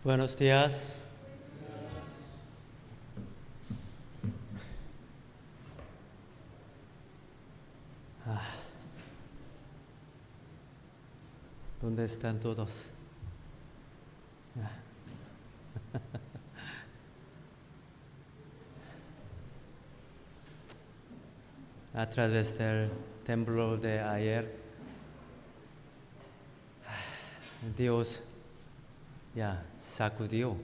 Buenos días. ¿Dónde están todos? A través del templo de ayer, Dios ya sacudió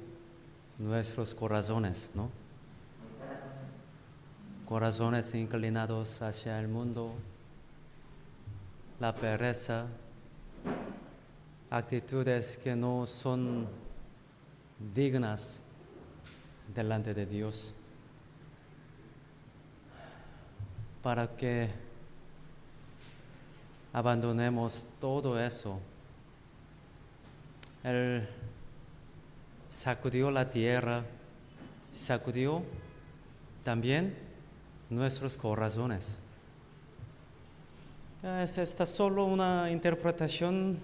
nuestros corazones, ¿no? Corazones inclinados hacia el mundo, la pereza, actitudes que no son dignas delante de Dios, para que abandonemos todo eso. Él sacudió la tierra, sacudió también nuestros corazones. ¿Es esta solo una interpretación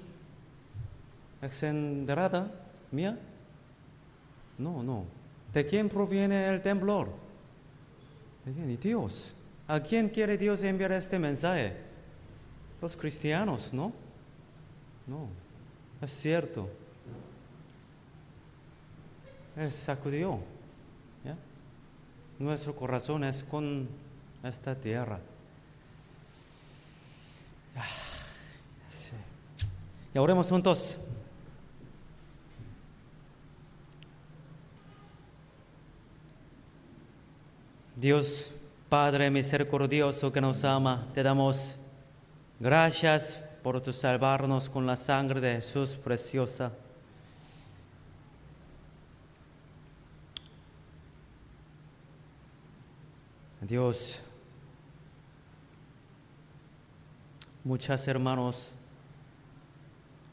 exagerada mía? No. ¿De quién proviene el temblor? De Dios. ¿A quién quiere Dios enviar este mensaje? Los cristianos, ¿no? No, es cierto. Él sacudió, ¿ya? Nuestros corazones con esta tierra. Sí. Y oremos juntos. Dios, Padre misericordioso que nos ama, te damos gracias por tu salvarnos con la sangre de Jesús preciosa. Dios, muchos hermanos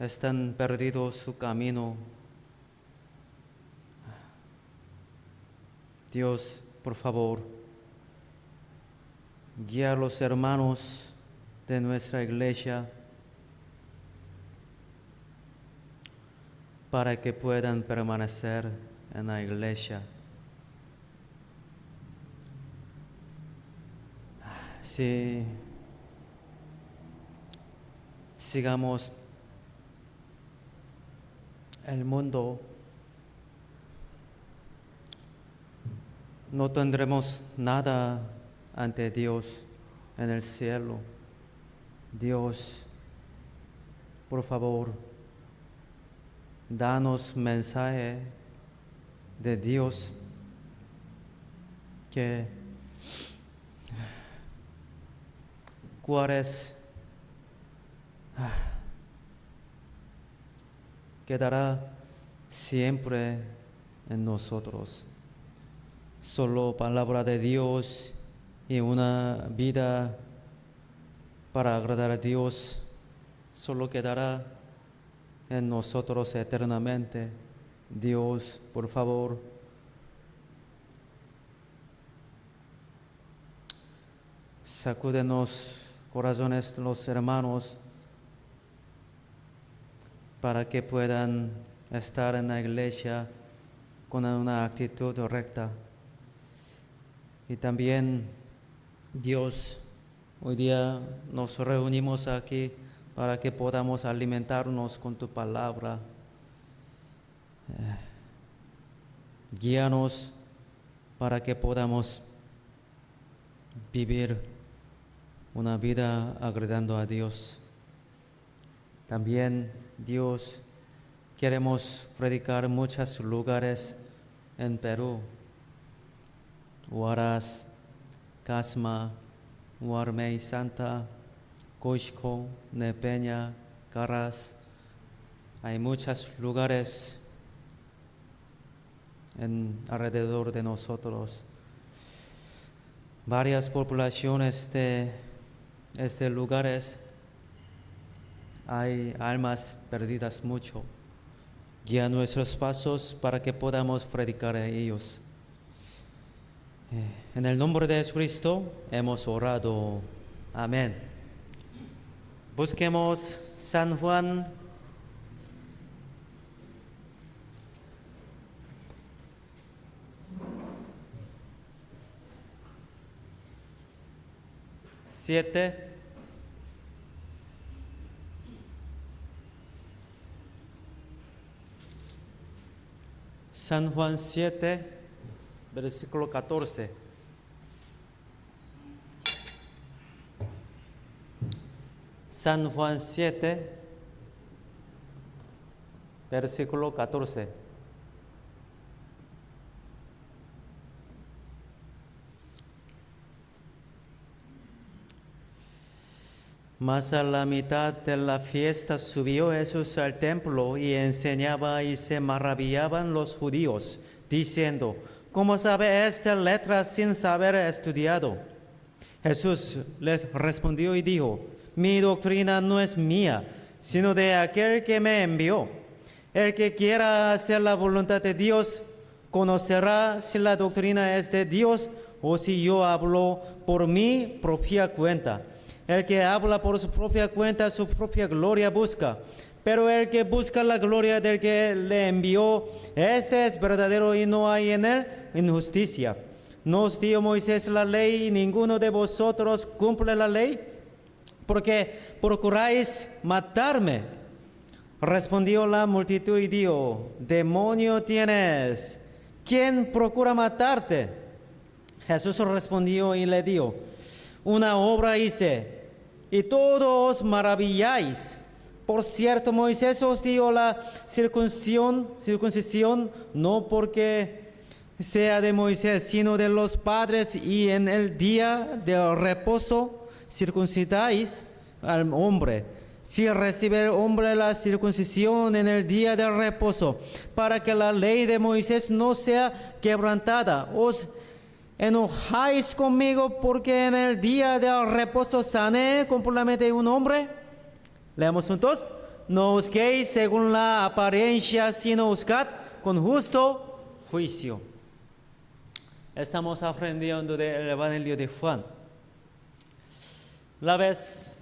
están perdidos su camino. Dios, por favor, guía a los hermanos de nuestra iglesia para que puedan permanecer en la iglesia. Si sigamos el mundo, no tendremos nada ante Dios en el cielo. Dios, por favor, danos mensaje de Dios que cuáles quedará siempre en nosotros. Solo palabra de Dios y una vida para agradar a Dios solo quedará en nosotros eternamente. Dios, por favor, sacúdenos corazones de los hermanos para que puedan estar en la iglesia con una actitud recta. Y también, Dios, hoy día nos reunimos aquí para que podamos alimentarnos con tu palabra. Guíanos para que podamos vivir una vida agradando a Dios. También, Dios, queremos predicar en muchos lugares en Perú. Huaraz, Casma, Huarmey Santa, Cusco, Nepeña, Caras. Hay muchos lugares alrededor de nosotros. Varias poblaciones de estos lugares hay almas perdidas mucho. Guía nuestros pasos para que podamos predicar a ellos. En el nombre de Jesucristo hemos orado. Amén. Busquemos San Juan 7. San Juan 7, versículo 14. San Juan 7, versículo 14. Mas a la mitad de la fiesta subió Jesús al templo y enseñaba, y se maravillaban los judíos, diciendo: ¿Cómo sabe esta letra sin saber estudiado? Jesús les respondió y dijo: Mi doctrina no es mía, sino de aquel que me envió. El que quiera hacer la voluntad de Dios conocerá si la doctrina es de Dios o si yo hablo por mi propia cuenta. El que habla por su propia cuenta, su propia gloria busca. Pero el que busca la gloria del que le envió, este es verdadero y no hay en él injusticia. ¿No os dio Moisés la ley y ninguno de vosotros cumple la ley? Porque procuráis matarme. Respondió la multitud y dijo: Demonio tienes. ¿Quién procura matarte? Jesús respondió y le dijo: Una obra hice, y todos os maravilláis. Por cierto, Moisés os dio la circuncisión, no porque sea de Moisés, sino de los padres, y en el día del reposo circuncidáis al hombre. Si recibe el hombre la circuncisión en el día del reposo, para que la ley de Moisés no sea quebrantada, os ¿enojáis conmigo porque en el día del reposo sané completamente un hombre? Leamos juntos. No juzguéis según la apariencia, sino juzgad con justo juicio. Estamos aprendiendo del Evangelio de Juan. La vez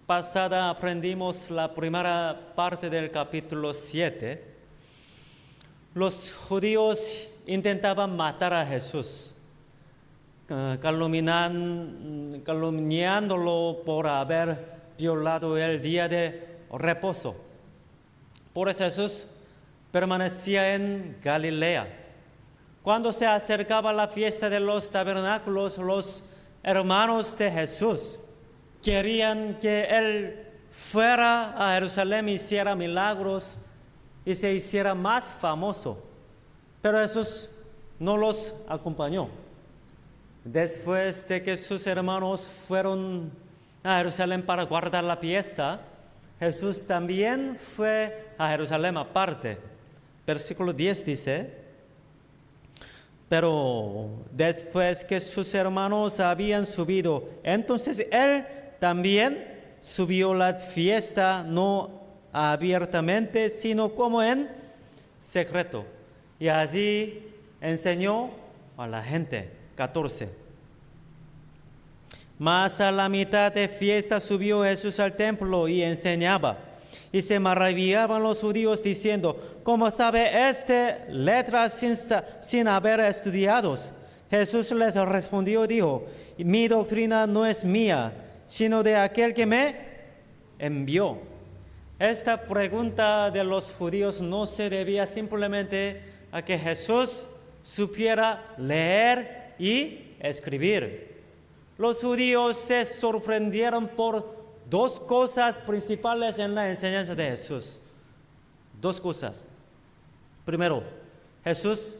pasada aprendimos la primera parte del capítulo 7. Los judíos intentaban matar a Jesús, calumniándolo por haber violado el día de reposo. Por eso Jesús permanecía en Galilea. Cuando se acercaba la fiesta de los tabernáculos, los hermanos de Jesús querían que él fuera a Jerusalén, hiciera milagros y se hiciera más famoso. Pero Jesús no los acompañó. Después de que sus hermanos fueron a Jerusalén para guardar la fiesta, Jesús también fue a Jerusalén aparte. Versículo 10 dice: Pero después que sus hermanos habían subido, entonces él también subió a la fiesta, no abiertamente, sino como en secreto. Y allí enseñó a la gente. 14. Mas a la mitad de fiesta subió Jesús al templo y enseñaba. Y se maravillaban los judíos diciendo: ¿Cómo sabe este letras sin haber estudiado? Jesús les respondió y dijo: Mi doctrina no es mía, sino de aquel que me envió. Esta pregunta de los judíos no se debía simplemente a que Jesús supiera leer y escribir. Los judíos se sorprendieron por dos cosas principales en la enseñanza de Jesús. Dos cosas. Primero, Jesús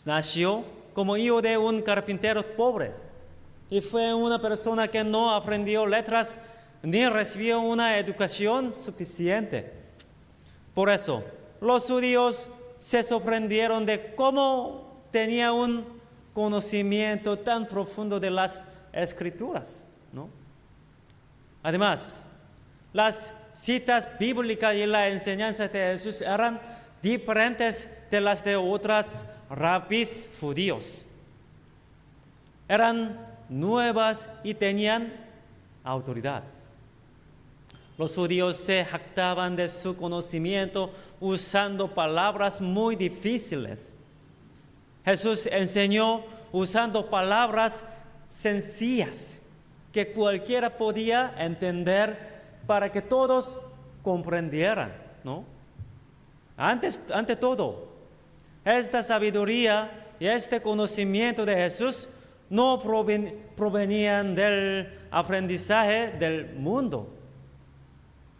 nació como hijo de un carpintero pobre y fue una persona que no aprendió letras ni recibió una educación suficiente. Por eso, los judíos se sorprendieron de cómo tenía un conocimiento tan profundo de las Escrituras, ¿no? Además, las citas bíblicas y la enseñanza de Jesús eran diferentes de las de otros rabís judíos. Eran nuevas y tenían autoridad. Los judíos se jactaban de su conocimiento usando palabras muy difíciles. Jesús enseñó usando palabras sencillas que cualquiera podía entender para que todos comprendieran, ¿no? Ante todo, esta sabiduría y este conocimiento de Jesús no provenían del aprendizaje del mundo.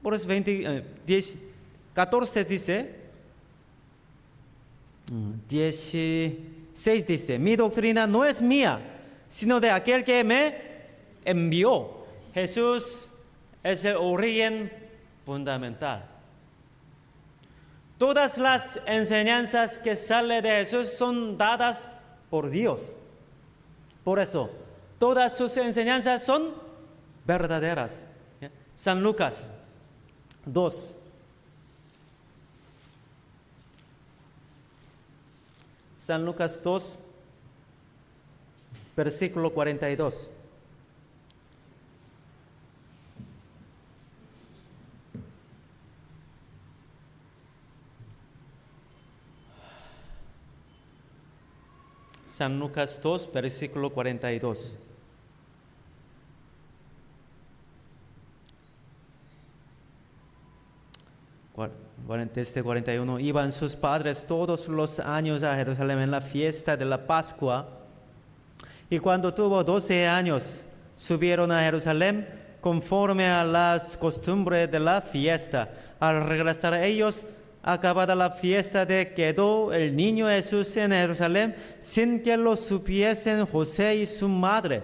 Por eso 14 dice, 16 dice, mi doctrina no es mía, sino de aquel que me envió. Jesús es el origen fundamental. Todas las enseñanzas que salen de Jesús son dadas por Dios. Por eso, todas sus enseñanzas son verdaderas. San Lucas 2. San Lucas 2, versículo 42. San Lucas 2, versículo 42. Desde 41, iban sus padres todos los años a Jerusalén en la fiesta de la Pascua, y cuando tuvo 12 años, subieron a Jerusalén conforme a las costumbres de la fiesta. Al regresar ellos, acabada la fiesta, quedó el niño Jesús en Jerusalén sin que lo supiesen José y su madre.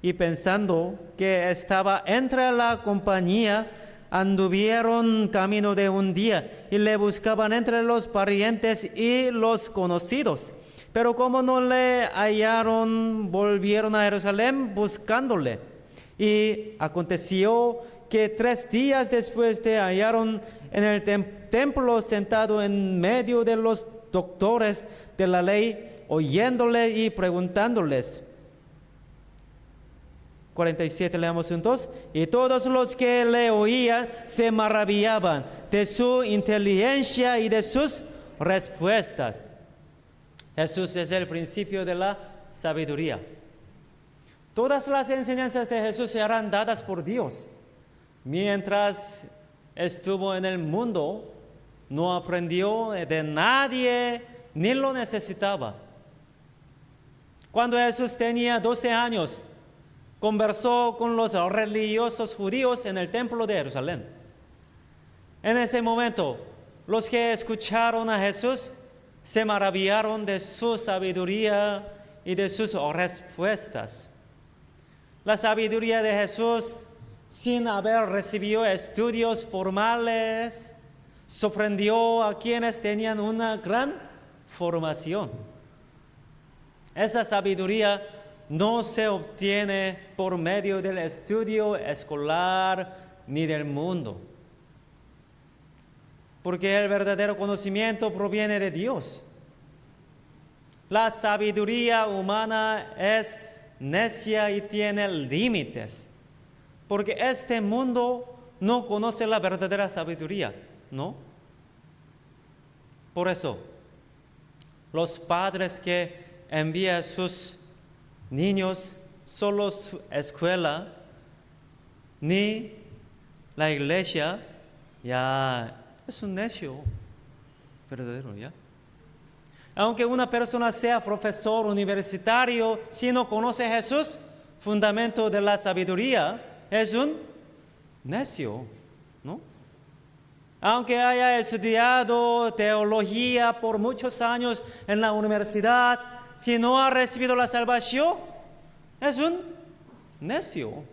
Y pensando que estaba entre la compañía, anduvieron camino de un día y le buscaban entre los parientes y los conocidos. Pero como no le hallaron, volvieron a Jerusalén buscándole. Y aconteció que 3 días después le hallaron en el templo sentado en medio de los doctores de la ley, oyéndole y preguntándoles. 47, leamos juntos. Y todos los que le oían se maravillaban de su inteligencia y de sus respuestas. Jesús es el principio de la sabiduría. Todas las enseñanzas de Jesús serán dadas por Dios. Mientras estuvo en el mundo, no aprendió de nadie ni lo necesitaba. Cuando Jesús tenía 12 años, conversó con los religiosos judíos en el templo de Jerusalén. En ese momento, los que escucharon a Jesús se maravillaron de su sabiduría y de sus respuestas. La sabiduría de Jesús, sin haber recibido estudios formales, sorprendió a quienes tenían una gran formación. Esa sabiduría no se obtiene por medio del estudio escolar ni del mundo, porque el verdadero conocimiento proviene de Dios. La sabiduría humana es necia y tiene límites, porque este mundo no conoce la verdadera sabiduría, ¿no? Por eso, los padres que envían a sus niños solo a su escuela ni la iglesia, ya es un necio verdadero, ¿ya? Aunque una persona sea profesor universitario, si no conoce a Jesús, fundamento de la sabiduría, es un necio, ¿no? Aunque haya estudiado teología por muchos años en la universidad, si no ha recibido la salvación, es un necio.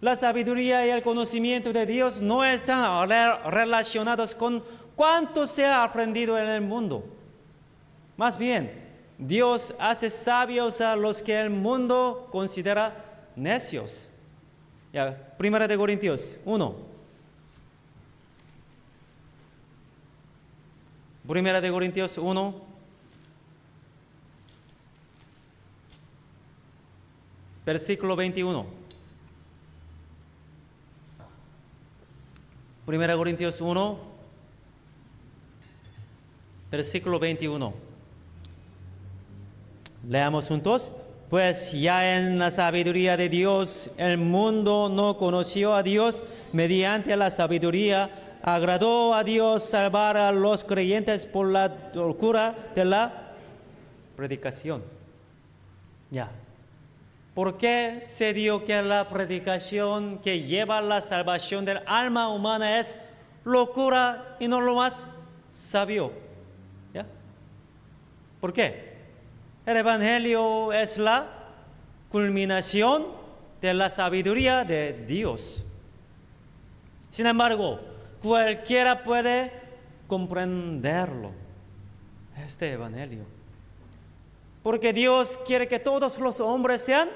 La sabiduría y el conocimiento de Dios no están relacionados con cuánto se ha aprendido en el mundo. Más bien, Dios hace sabios a los que el mundo considera necios. Ya, 1 Corintios 1. 1 Corintios 1. Versículo 21. 1 Corintios 1, versículo 21. Leamos juntos. Pues ya en la sabiduría de Dios, el mundo no conoció a Dios mediante la sabiduría. Agradó a Dios salvar a los creyentes por la locura de la predicación. Ya. ¿Por qué se dio que la predicación que lleva la salvación del alma humana es locura y no lo más sabio? ¿Ya? ¿Por qué? El Evangelio es la culminación de la sabiduría de Dios. Sin embargo, cualquiera puede comprenderlo, este Evangelio. Porque Dios quiere que todos los hombres sean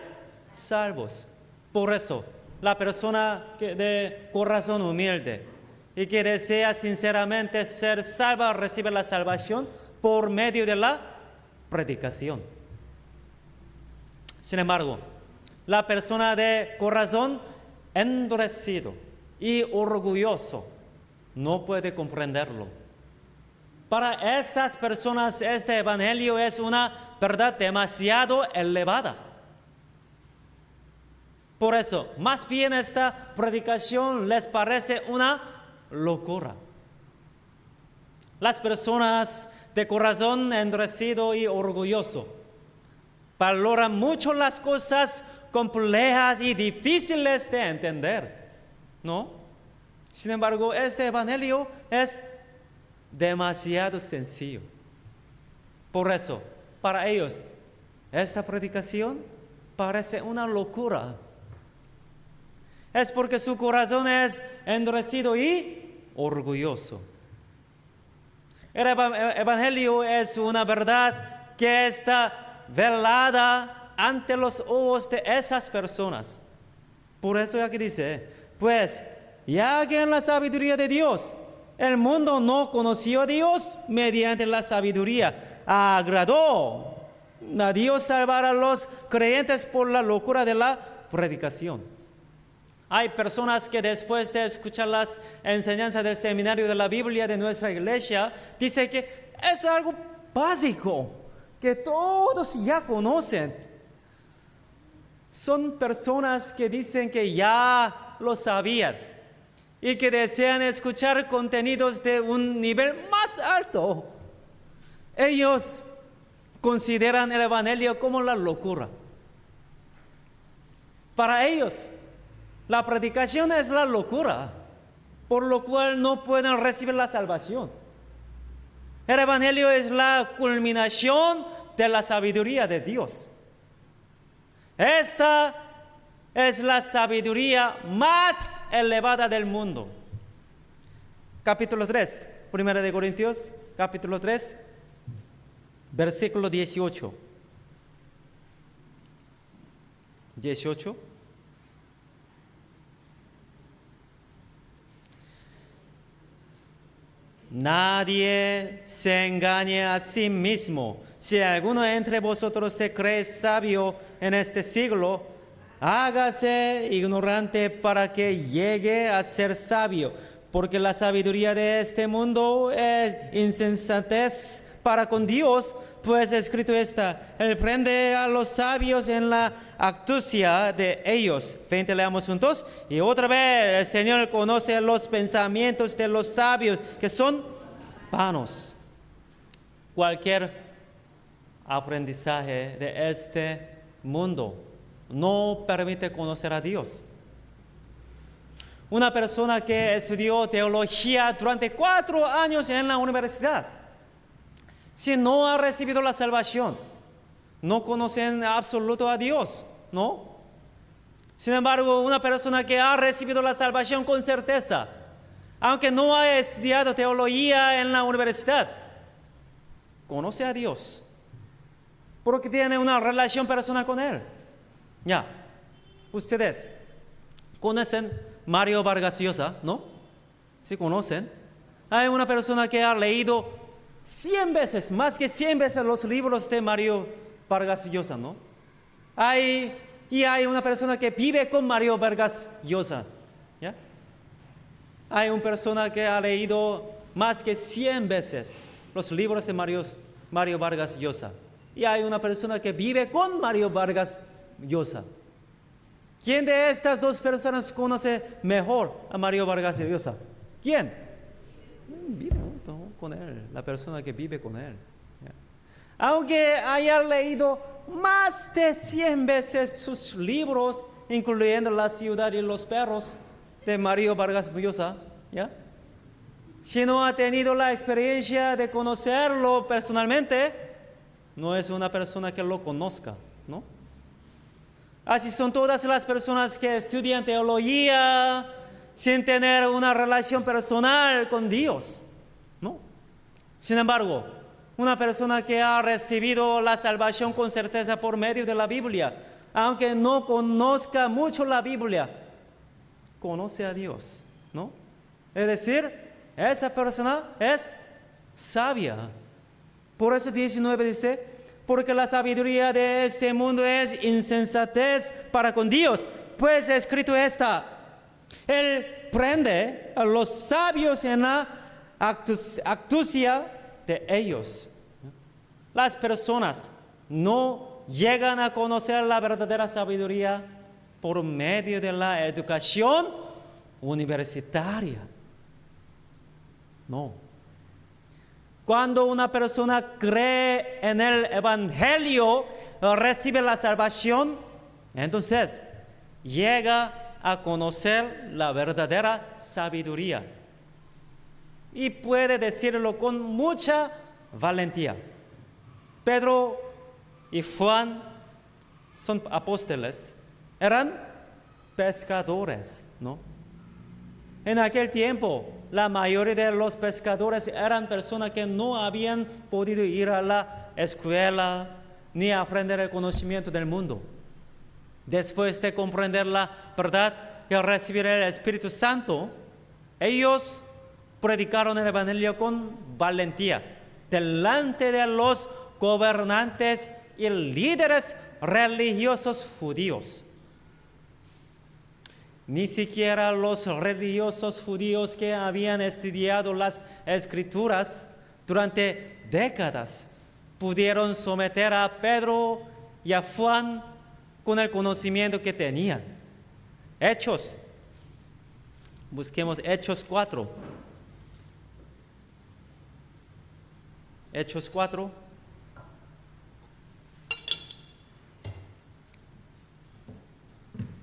salvos. Por eso, la persona de corazón humilde y que desea sinceramente ser salva recibe la salvación por medio de la predicación. Sin embargo, la persona de corazón endurecido y orgulloso no puede comprenderlo. Para esas personas este evangelio es una verdad demasiado elevada. Por eso, más bien esta predicación les parece una locura. Las personas de corazón endurecido y orgulloso valoran mucho las cosas complejas y difíciles de entender, ¿no? Sin embargo, este evangelio es demasiado sencillo. Por eso, para ellos, esta predicación parece una locura. Es porque su corazón es endurecido y orgulloso. El evangelio es una verdad que está velada ante los ojos de esas personas. Por eso aquí dice, pues ya que en la sabiduría de Dios, el mundo no conoció a Dios mediante la sabiduría, agradó a Dios salvar a los creyentes por la locura de la predicación. Hay personas que después de escuchar las enseñanzas del seminario de la Biblia de nuestra iglesia, dicen que es algo básico, que todos ya conocen. Son personas que dicen que ya lo sabían y que desean escuchar contenidos de un nivel más alto. Ellos consideran el evangelio como la locura. Para ellos, la predicación es la locura, por lo cual no pueden recibir la salvación. El evangelio es la culminación de la sabiduría de Dios. Esta es la sabiduría más elevada del mundo. Capítulo 3, 1 de Corintios, capítulo 3, versículo 18. 18. Nadie se engañe a sí mismo. Si alguno entre vosotros se cree sabio en este siglo, hágase ignorante para que llegue a ser sabio, porque la sabiduría de este mundo es insensatez para con Dios, pues escrito está, Él prende a los sabios en la astucia de ellos. 20, leamos juntos. Y otra vez, el Señor conoce los pensamientos de los sabios, que son vanos. Cualquier aprendizaje de este mundo no permite conocer a Dios. Una persona que estudió teología durante 4 años en la universidad, si no ha recibido la salvación, no conoce en absoluto a Dios, ¿no? Sin embargo, una persona que ha recibido la salvación con certeza, aunque no haya estudiado teología en la universidad, conoce a Dios, porque tiene una relación personal con Él. Ya, ustedes conocen Mario Vargas Llosa, ¿no? ¿Sí conocen? Hay una persona que ha leído 100 veces, más que 100 veces los libros de Mario Vargas Llosa, ¿no? Hay una persona que vive con Mario Vargas Llosa, ¿ya? Hay una persona que ha leído más que 100 veces los libros de Mario Vargas Llosa. y hay una persona que vive con Mario Vargas Llosa. ¿Quién de estas dos personas conoce mejor a Mario Vargas Llosa? ¿Quién? Vive con él, la persona que vive con él. Aunque haya leído más de 100 veces sus libros, incluyendo La ciudad y los perros de Mario Vargas Llosa, ¿ya? Si no ha tenido la experiencia de conocerlo personalmente, no es una persona que lo conozca, ¿no? Así son todas las personas que estudian teología sin tener una relación personal con Dios, ¿no? Sin embargo, una persona que ha recibido la salvación con certeza por medio de la Biblia, aunque no conozca mucho la Biblia, conoce a Dios, ¿no? Es decir, esa persona es sabia. Por eso 19 dice, porque la sabiduría de este mundo es insensatez para con Dios, pues escrito está, Él prende a los sabios en la astucia de ellos. Las personas no llegan a conocer la verdadera sabiduría por medio de la educación universitaria. No. Cuando una persona cree en el Evangelio, recibe la salvación, entonces llega a conocer la verdadera sabiduría. Y puede decirlo con mucha valentía. Pedro y Juan son apóstoles, eran pescadores, ¿no? En aquel tiempo, la mayoría de los pescadores eran personas que no habían podido ir a la escuela ni aprender el conocimiento del mundo. Después de comprender la verdad y recibir el Espíritu Santo, ellos predicaron el Evangelio con valentía delante de los gobernantes y líderes religiosos judíos. Ni siquiera los religiosos judíos que habían estudiado las Escrituras durante décadas pudieron someter a Pedro y a Juan con el conocimiento que tenían. Hechos. Busquemos Hechos 4. Hechos 4.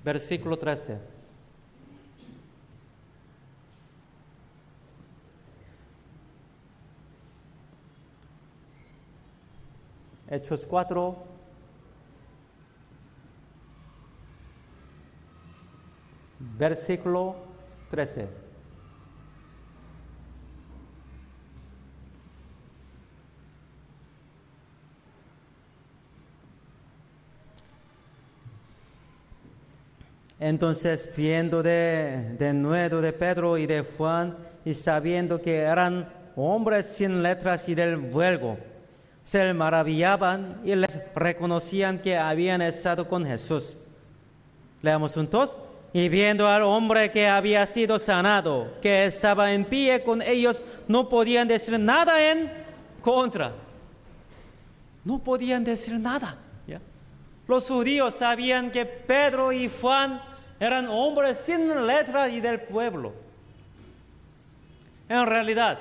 Versículo 13. Hechos 4, versículo 13. Entonces, viendo de nuevo de Pedro y de Juan, y sabiendo que eran hombres sin letras y del vulgo, se maravillaban y les reconocían que habían estado con Jesús. Leamos juntos. Y viendo al hombre que había sido sanado, que estaba en pie con ellos, no podían decir nada en contra. No podían decir nada. ¿Ya? Los judíos sabían que Pedro y Juan eran hombres sin letra y del pueblo. En realidad,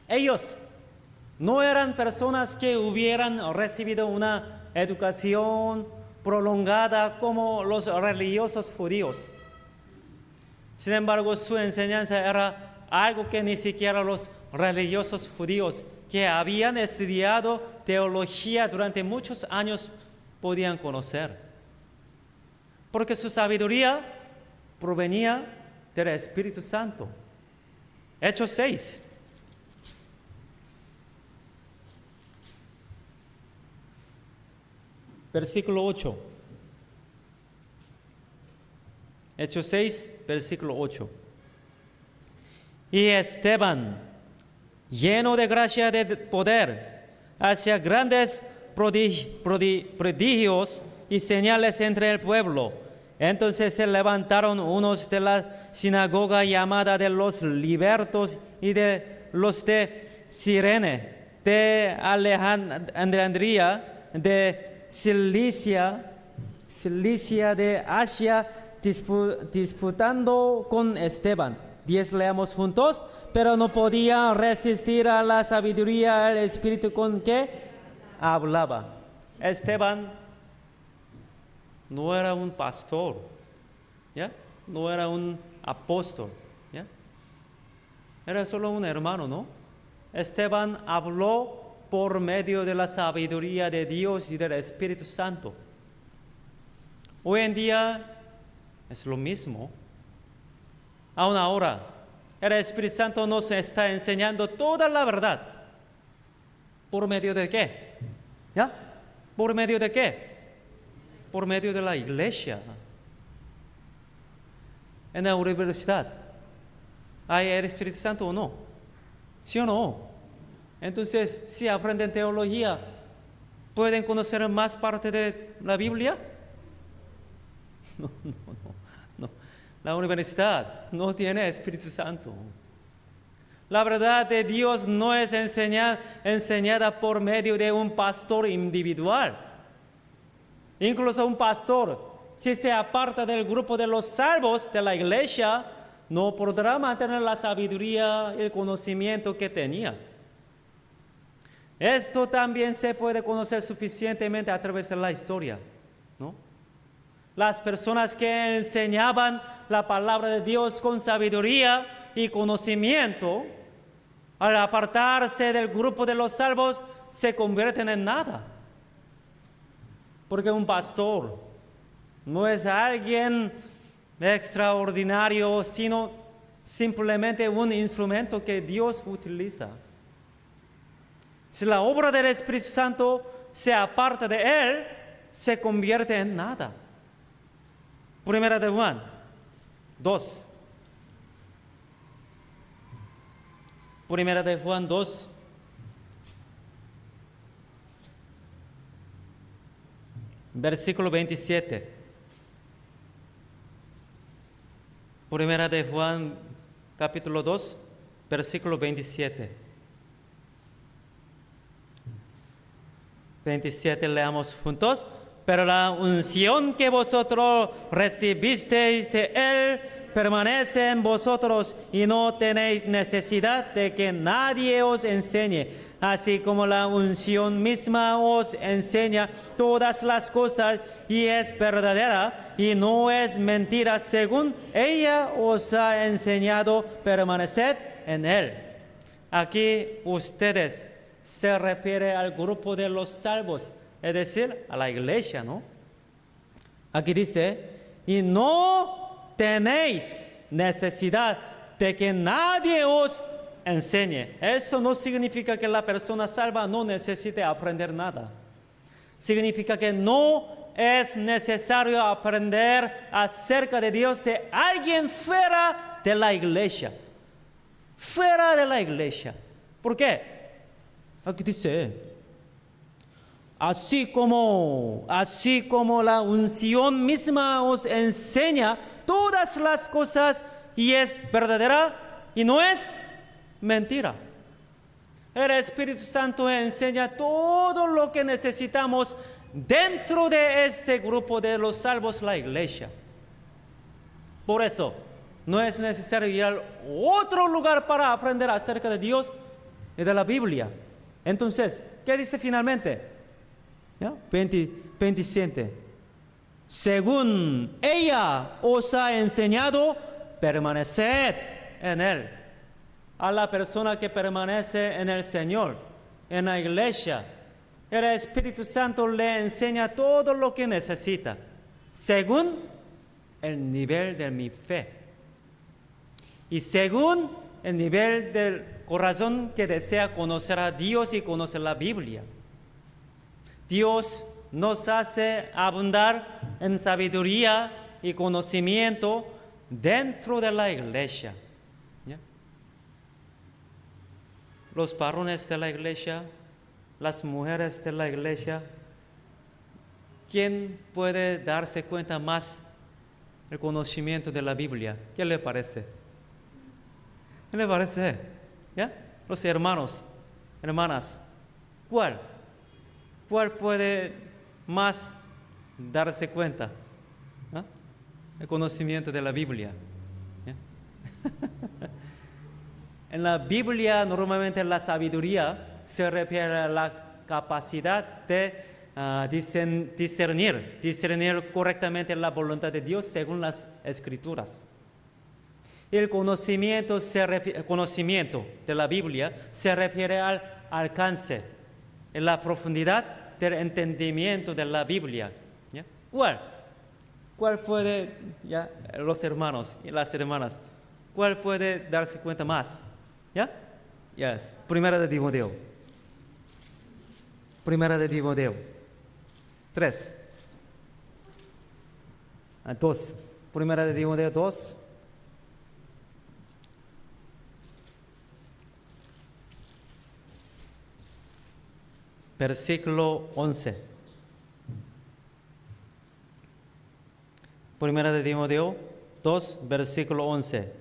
ellos no eran personas que hubieran recibido una educación prolongada como los religiosos judíos. Sin embargo, su enseñanza era algo que ni siquiera los religiosos judíos que habían estudiado teología durante muchos años podían conocer. Porque su sabiduría provenía del Espíritu Santo. Hechos 6. Versículo 8. Hechos 6, versículo 8. Y Esteban, lleno de gracia y de poder, hacía grandes prodigios y señales entre el pueblo. Entonces se levantaron unos de la sinagoga llamada de los libertos y de los de Cirene, de Alejandría, de Cilicia de Asia, disputando con Esteban. 10 leamos juntos. Pero no podía resistir a la sabiduría del Espíritu con que hablaba. Esteban no era un pastor, ¿ya? No era un apóstol, ¿ya? Era solo un hermano, ¿no? Esteban habló por medio de la sabiduría de Dios y del Espíritu Santo. Hoy en día es lo mismo. Aún ahora, el Espíritu Santo nos está enseñando toda la verdad. ¿Por medio de qué? ¿Ya? ¿Por medio de qué? Por medio de la iglesia. En la universidad, ¿hay el Espíritu Santo o no? ¿Sí o no? Entonces, si aprenden teología, ¿pueden conocer más parte de la Biblia? No. La universidad no tiene Espíritu Santo. La verdad de Dios no es enseñada por medio de un pastor individual. Incluso un pastor, si se aparta del grupo de los salvos de la iglesia, no podrá mantener la sabiduría y el conocimiento que tenía. Esto también se puede conocer suficientemente a través de la historia, ¿no? Las personas que enseñaban la palabra de Dios con sabiduría y conocimiento, al apartarse del grupo de los salvos, se convierten en nada. Porque un pastor no es alguien extraordinario, sino simplemente un instrumento que Dios utiliza. Si la obra del Espíritu Santo se aparta de él, se convierte en nada. Primera de Juan 2. Primera de Juan 2. Versículo 27. Primera de Juan, capítulo 2, versículo 27. 27 leamos juntos. Pero la unción que vosotros recibisteis de Él permanece en vosotros y no tenéis necesidad de que nadie os enseñe. Así como la unción misma os enseña todas las cosas y es verdadera y no es mentira, según ella os ha enseñado, permaneced en Él. Aquí ustedes se refiere al grupo de los salvos, es decir, a la iglesia, ¿no? Aquí dice, y no tenéis necesidad de que nadie os enseñe. Eso no significa que la persona salva no necesite aprender nada. Significa que no es necesario aprender acerca de Dios de alguien fuera de la iglesia. Fuera de la iglesia. ¿Por qué? Aquí dice, así como la unción misma os enseña todas las cosas y es verdadera y no es mentira. El Espíritu Santo enseña todo lo que necesitamos dentro de este grupo de los salvos, la iglesia. Por eso, no es necesario ir a otro lugar para aprender acerca de Dios y de la Biblia. Entonces, ¿qué dice finalmente? 27. Según ella os ha enseñado, permaneced en Él. A la persona que permanece en el Señor, en la iglesia, el Espíritu Santo le enseña todo lo que necesita, según el nivel de mi fe y según el nivel del corazón que desea conocer a Dios y conocer la Biblia. Dios nos hace abundar en sabiduría y conocimiento dentro de la iglesia. ¿Ya? Los varones de la iglesia, las mujeres de la iglesia, ¿quién puede darse cuenta más del conocimiento de la Biblia? ¿Qué le parece? ¿Qué le parece? ¿Ya? Los hermanos, hermanas, ¿Cuál? ¿Cuál puede más darse cuenta? ¿Ah? El conocimiento de la Biblia. ¿Ya? En la Biblia, normalmente la sabiduría se refiere a la capacidad de discernir correctamente la voluntad de Dios según las Escrituras. El conocimiento de la Biblia se refiere al alcance, en la profundidad del entendimiento de la Biblia. ¿Ya? ¿Cuál puede, ya, los hermanos y las hermanas, cuál puede darse cuenta más? ¿Ya? Yes. Primera de Timoteo. 3. 2. Primera de Timoteo 2. Versículo 11. Primera de Timoteo 2, versículo 11.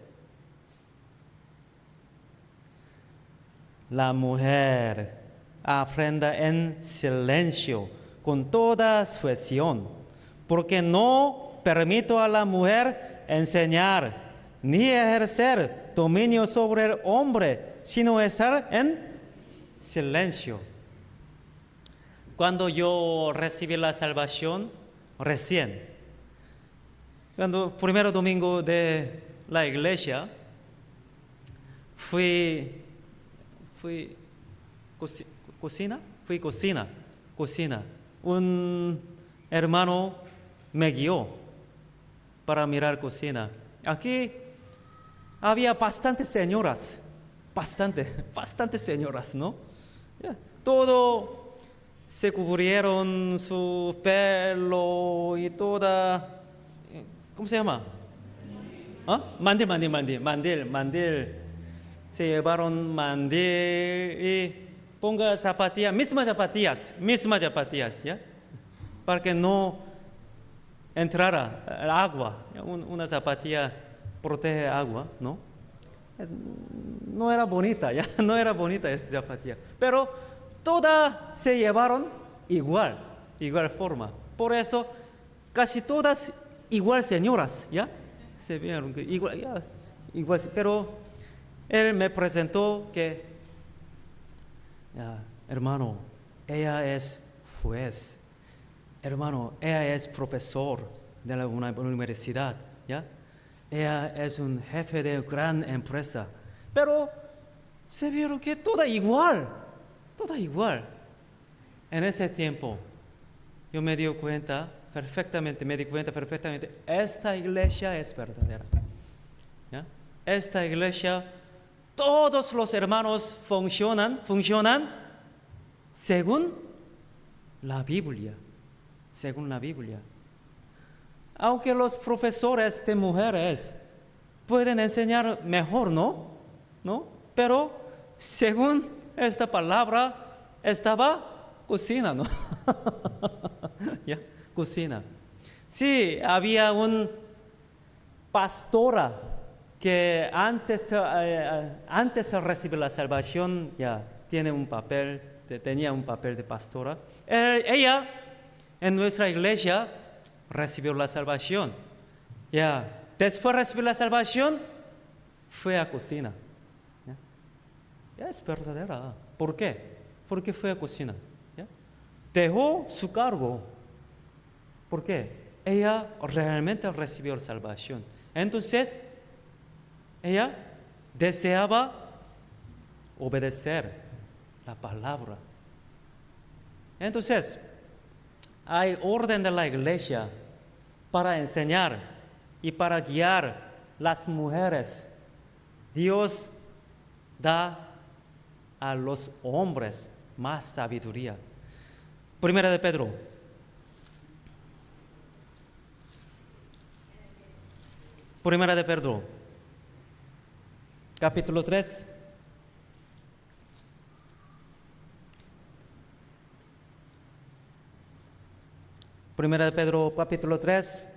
La mujer aprenda en silencio con toda sujeción, porque no permito a la mujer enseñar ni ejercer dominio sobre el hombre, sino estar en silencio. Cuando yo recibí la salvación, cuando primer domingo de la iglesia, fui cocina. Un hermano me guió para mirar cocina. Aquí había bastantes señoras, bastantes señoras, ¿no? Todo se cubrieron su pelo y toda, ¿cómo se llama? ¿Ah? Mandil. Se llevaron mandil y ponga zapatillas, mismas zapatillas, ¿ya? Para que no entrara el agua. Una zapatilla protege agua, ¿no? No era bonita, ¿ya? No era bonita esta zapatilla. Pero todas se llevaron igual forma. Por eso, casi todas igual señoras, ¿ya? Se vieron que igual, pero él me presentó que, hermano, ella es juez, hermano, ella es profesor de una universidad, ¿ya? Ella es un jefe de gran empresa, pero se vieron que toda igual. En ese tiempo, yo me di cuenta perfectamente, esta iglesia es verdadera, ¿ya? Esta iglesia, todos los hermanos funcionan según la Biblia. Aunque los profesores de mujeres pueden enseñar mejor, ¿no? Pero según esta palabra estaba cocina, ¿no? ¿Ya? Cocina. Sí, había un pastora que antes de recibir la salvación ya tenía un papel de pastora. Ella en nuestra iglesia recibió la salvación. Ya después de recibir la salvación fue a cocina. Ya es verdadera. ¿Por qué? Porque fue a cocina. ¿Ya? Dejó su cargo. ¿Por qué? Ella realmente recibió la salvación. Entonces ella deseaba obedecer la palabra. Entonces, hay orden de la iglesia para enseñar y para guiar las mujeres. Dios da a los hombres más sabiduría. Primera de Pedro. Capítulo 3. Primera de Pedro, capítulo 3.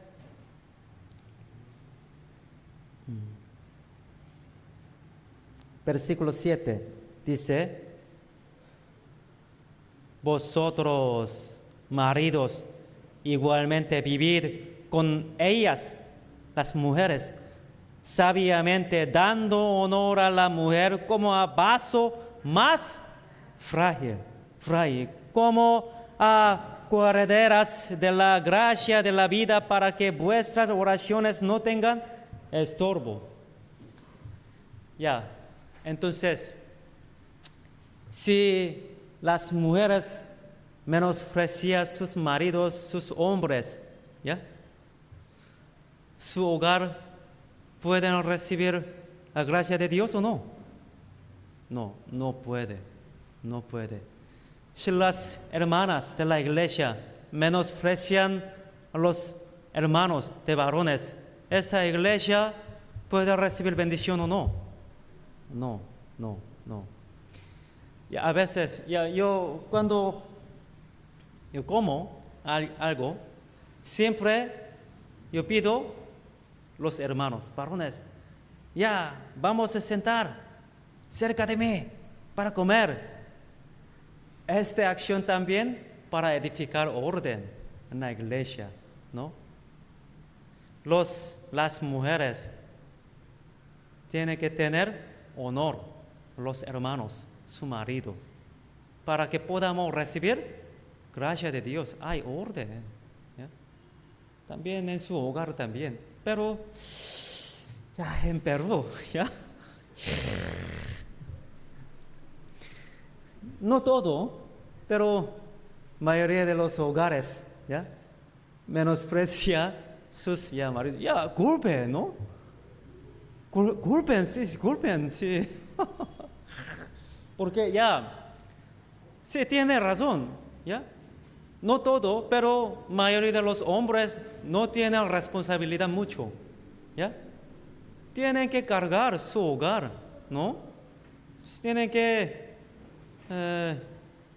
Versículo 7. Dice: vosotros, maridos, igualmente vivid con ellas, las mujeres, sabiamente dando honor a la mujer como a vaso más frágil, como a coherederas de la gracia de la vida, para que vuestras oraciones no tengan estorbo. Entonces, si las mujeres menosprecian a sus maridos, sus hombres, su hogar, ¿pueden recibir la gracia de Dios o no? No puede. Si las hermanas de la iglesia menosprecian a los hermanos de varones, ¿esta iglesia puede recibir bendición o no? No. A veces, yo cuando yo como algo, siempre yo pido los hermanos varones, vamos a sentar cerca de mí para comer. Esta acción también para edificar orden en la iglesia, ¿no? Las mujeres tienen que tener honor a los hermanos, su marido, para que podamos recibir gracia de Dios. Hay orden, también en su hogar también, pero en Perú, no todo, pero mayoría de los hogares, menosprecia sus maridos. Golpe, ¿no? Golpen, sí. Porque sí tiene razón, No todo, pero mayoría de los hombres no tienen responsabilidad mucho, Tienen que cargar su hogar, ¿no? Tienen que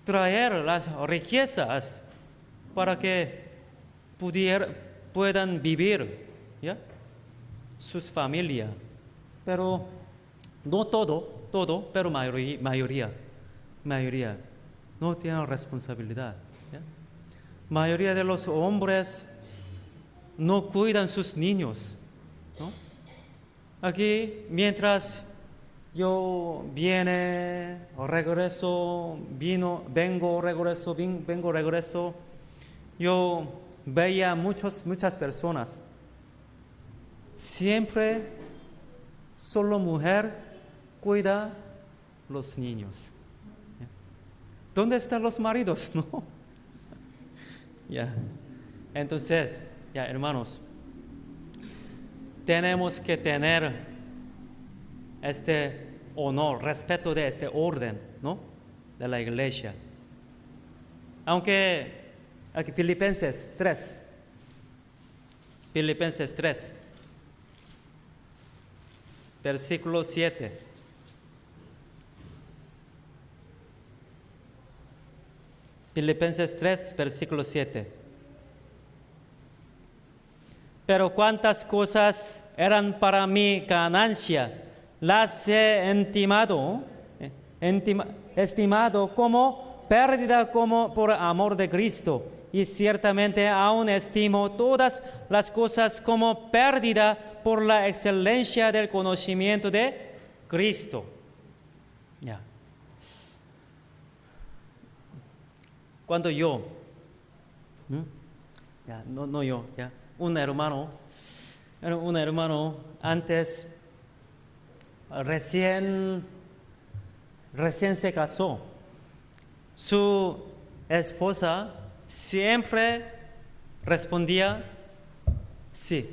traer las riquezas para que puedan vivir, sus familias. Pero no todo, pero mayoría no tienen responsabilidad. Mayoría de los hombres no cuidan sus niños, ¿no? Aquí, mientras yo vengo, regreso, yo veía muchas personas. Siempre solo mujer cuida los niños. ¿Dónde están los maridos? No. Entonces, hermanos, tenemos que tener este honor, respeto de este orden, ¿no? De la iglesia. Aunque aquí Filipenses 3, versículo 7. Filipenses 3, versículo 7. Pero cuántas cosas eran para mí ganancia, las he estimado como pérdida por amor de Cristo. Y ciertamente aún estimo todas las cosas como pérdida por la excelencia del conocimiento de Cristo. Cuando un hermano antes recién se casó, su esposa siempre respondía sí,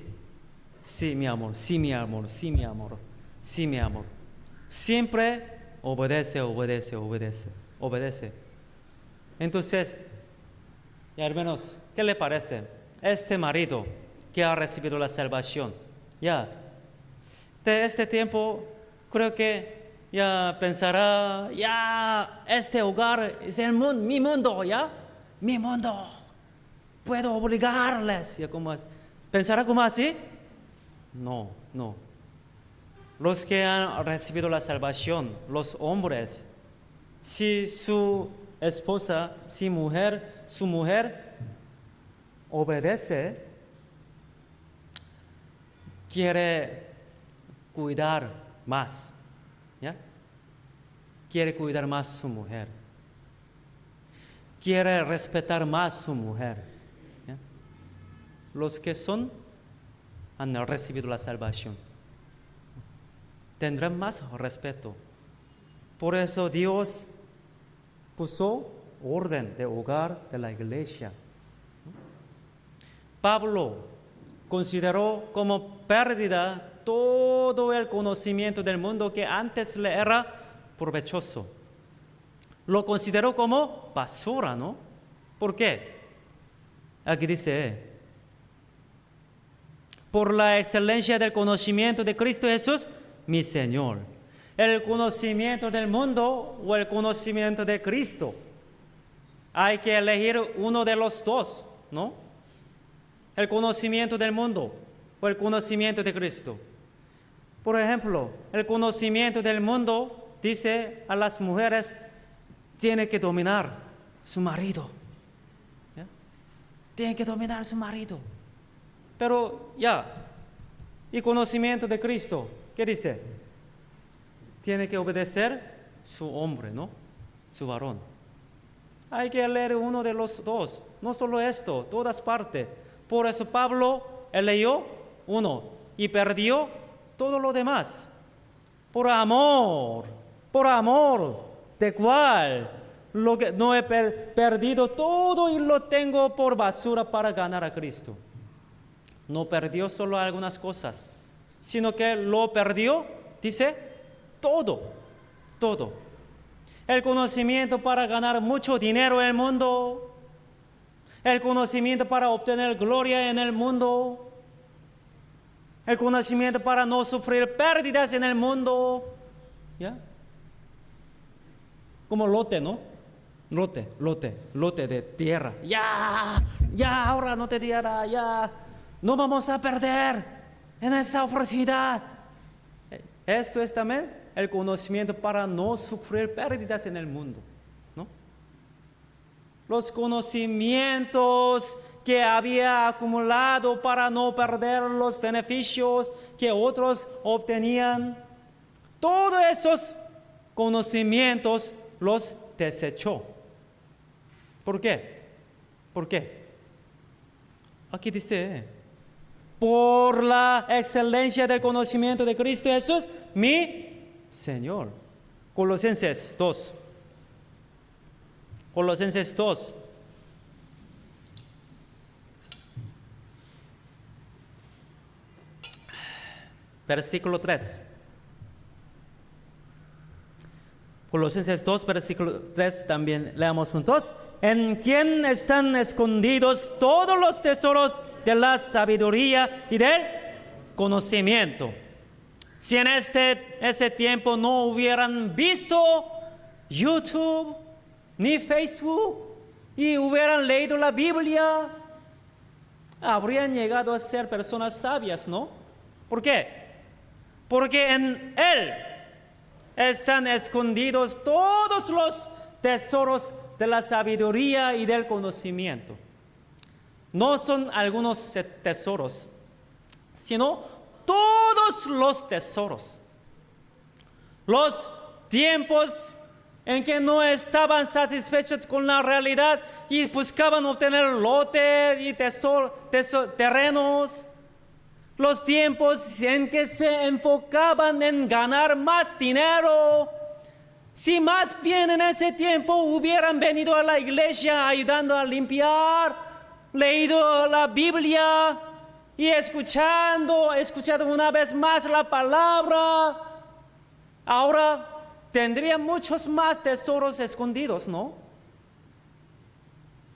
mi amor. Siempre obedece. Entonces, hermanos, ¿qué le parece? Este marido que ha recibido la salvación, de este tiempo, creo que pensará, este hogar es mi mundo, mi mundo, puedo obligarles, ¿pensará como así? No. Los que han recibido la salvación, los hombres, si su esposa, si su mujer obedece, quiere cuidar más, ¿ya? Quiere cuidar más su mujer. Quiere respetar más su mujer, ¿ya? Los que han recibido la salvación tendrán más respeto. Por eso Dios puso orden de hogar de la iglesia. Pablo consideró como pérdida todo el conocimiento del mundo que antes le era provechoso. Lo consideró como basura, ¿no? ¿Por qué? Aquí dice, por la excelencia del conocimiento de Cristo Jesús, mi Señor. El conocimiento del mundo o el conocimiento de Cristo. Hay que elegir uno de los dos, ¿no? El conocimiento del mundo o el conocimiento de Cristo. Por ejemplo, el conocimiento del mundo dice a las mujeres, tiene que dominar su marido. ¿Ya? Tiene que dominar su marido. Pero y conocimiento de Cristo, ¿qué dice? Tiene que obedecer su hombre, ¿no? Su varón. Hay que leer uno de los dos. No solo esto, todas partes. Por eso Pablo leyó uno y perdió todo lo demás. Por amor de cual lo que no he perdido todo y lo tengo por basura para ganar a Cristo. No perdió solo algunas cosas, sino que lo perdió, dice, todo. El conocimiento para ganar mucho dinero en el mundo, el conocimiento para obtener gloria en el mundo, el conocimiento para no sufrir pérdidas en el mundo, ¿ya? Como lote, ¿no? Lote de tierra. Ya, ahora no te dirá, ya, no vamos a perder en esta oportunidad. Esto es también el conocimiento para no sufrir pérdidas en el mundo, ¿no? Los conocimientos que había acumulado para no perder los beneficios que otros obtenían, todos esos conocimientos los desechó. ¿Por qué? Aquí dice, por la excelencia del conocimiento de Cristo Jesús, mi Señor. Colosenses 2. Versículo 3. Colosenses 2, versículo 3 también leamos juntos. En quien están escondidos todos los tesoros de la sabiduría y del conocimiento. Si en ese tiempo no hubieran visto YouTube ni Facebook y hubieran leído la Biblia, habrían llegado a ser personas sabias, ¿no? ¿Por qué? Porque en Él están escondidos todos los tesoros de la sabiduría y del conocimiento. No son algunos tesoros, sino todos los tesoros. Los tiempos en que no estaban satisfechos con la realidad y buscaban obtener lotes y terrenos. Los tiempos en que se enfocaban en ganar más dinero. Si más bien en ese tiempo hubieran venido a la iglesia ayudando a limpiar, leído la Biblia y escuchado una vez más la palabra, ahora tendrían muchos más tesoros escondidos, ¿no?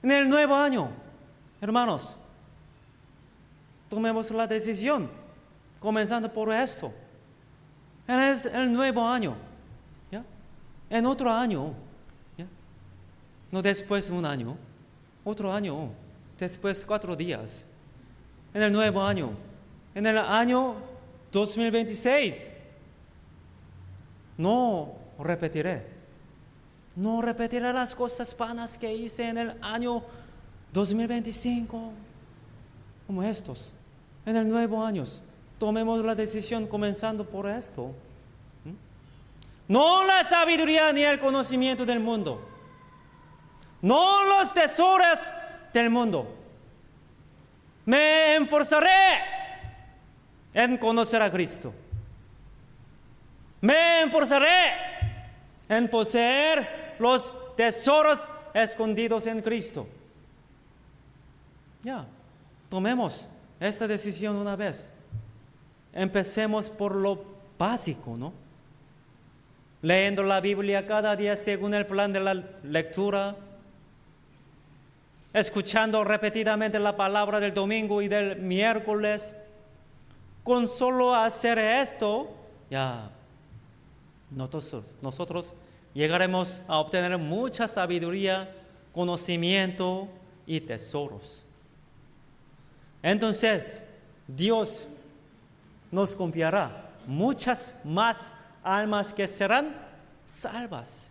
En el nuevo año, hermanos, tomemos la decisión, comenzando por esto. En el nuevo año, ¿ya? En otro año, ¿ya? No después de un año, otro año, después de 4 días. En el nuevo año, en el año 2026, no repetiré. No repetiré las cosas vanas que hice en el año 2025 como estos. En el nuevo año, tomemos la decisión comenzando por esto. No la sabiduría ni el conocimiento del mundo. No los tesoros del mundo. Me esforzaré en conocer a Cristo. Me esforzaré en poseer los tesoros escondidos en Cristo. Ya, tomemos esta decisión una vez. Empecemos por lo básico, ¿no? Leyendo la Biblia cada día según el plan de la lectura, escuchando repetidamente la palabra del domingo y del miércoles. Con solo hacer esto, ya nosotros llegaremos a obtener mucha sabiduría, conocimiento y tesoros. Entonces, Dios nos confiará muchas más almas que serán salvas.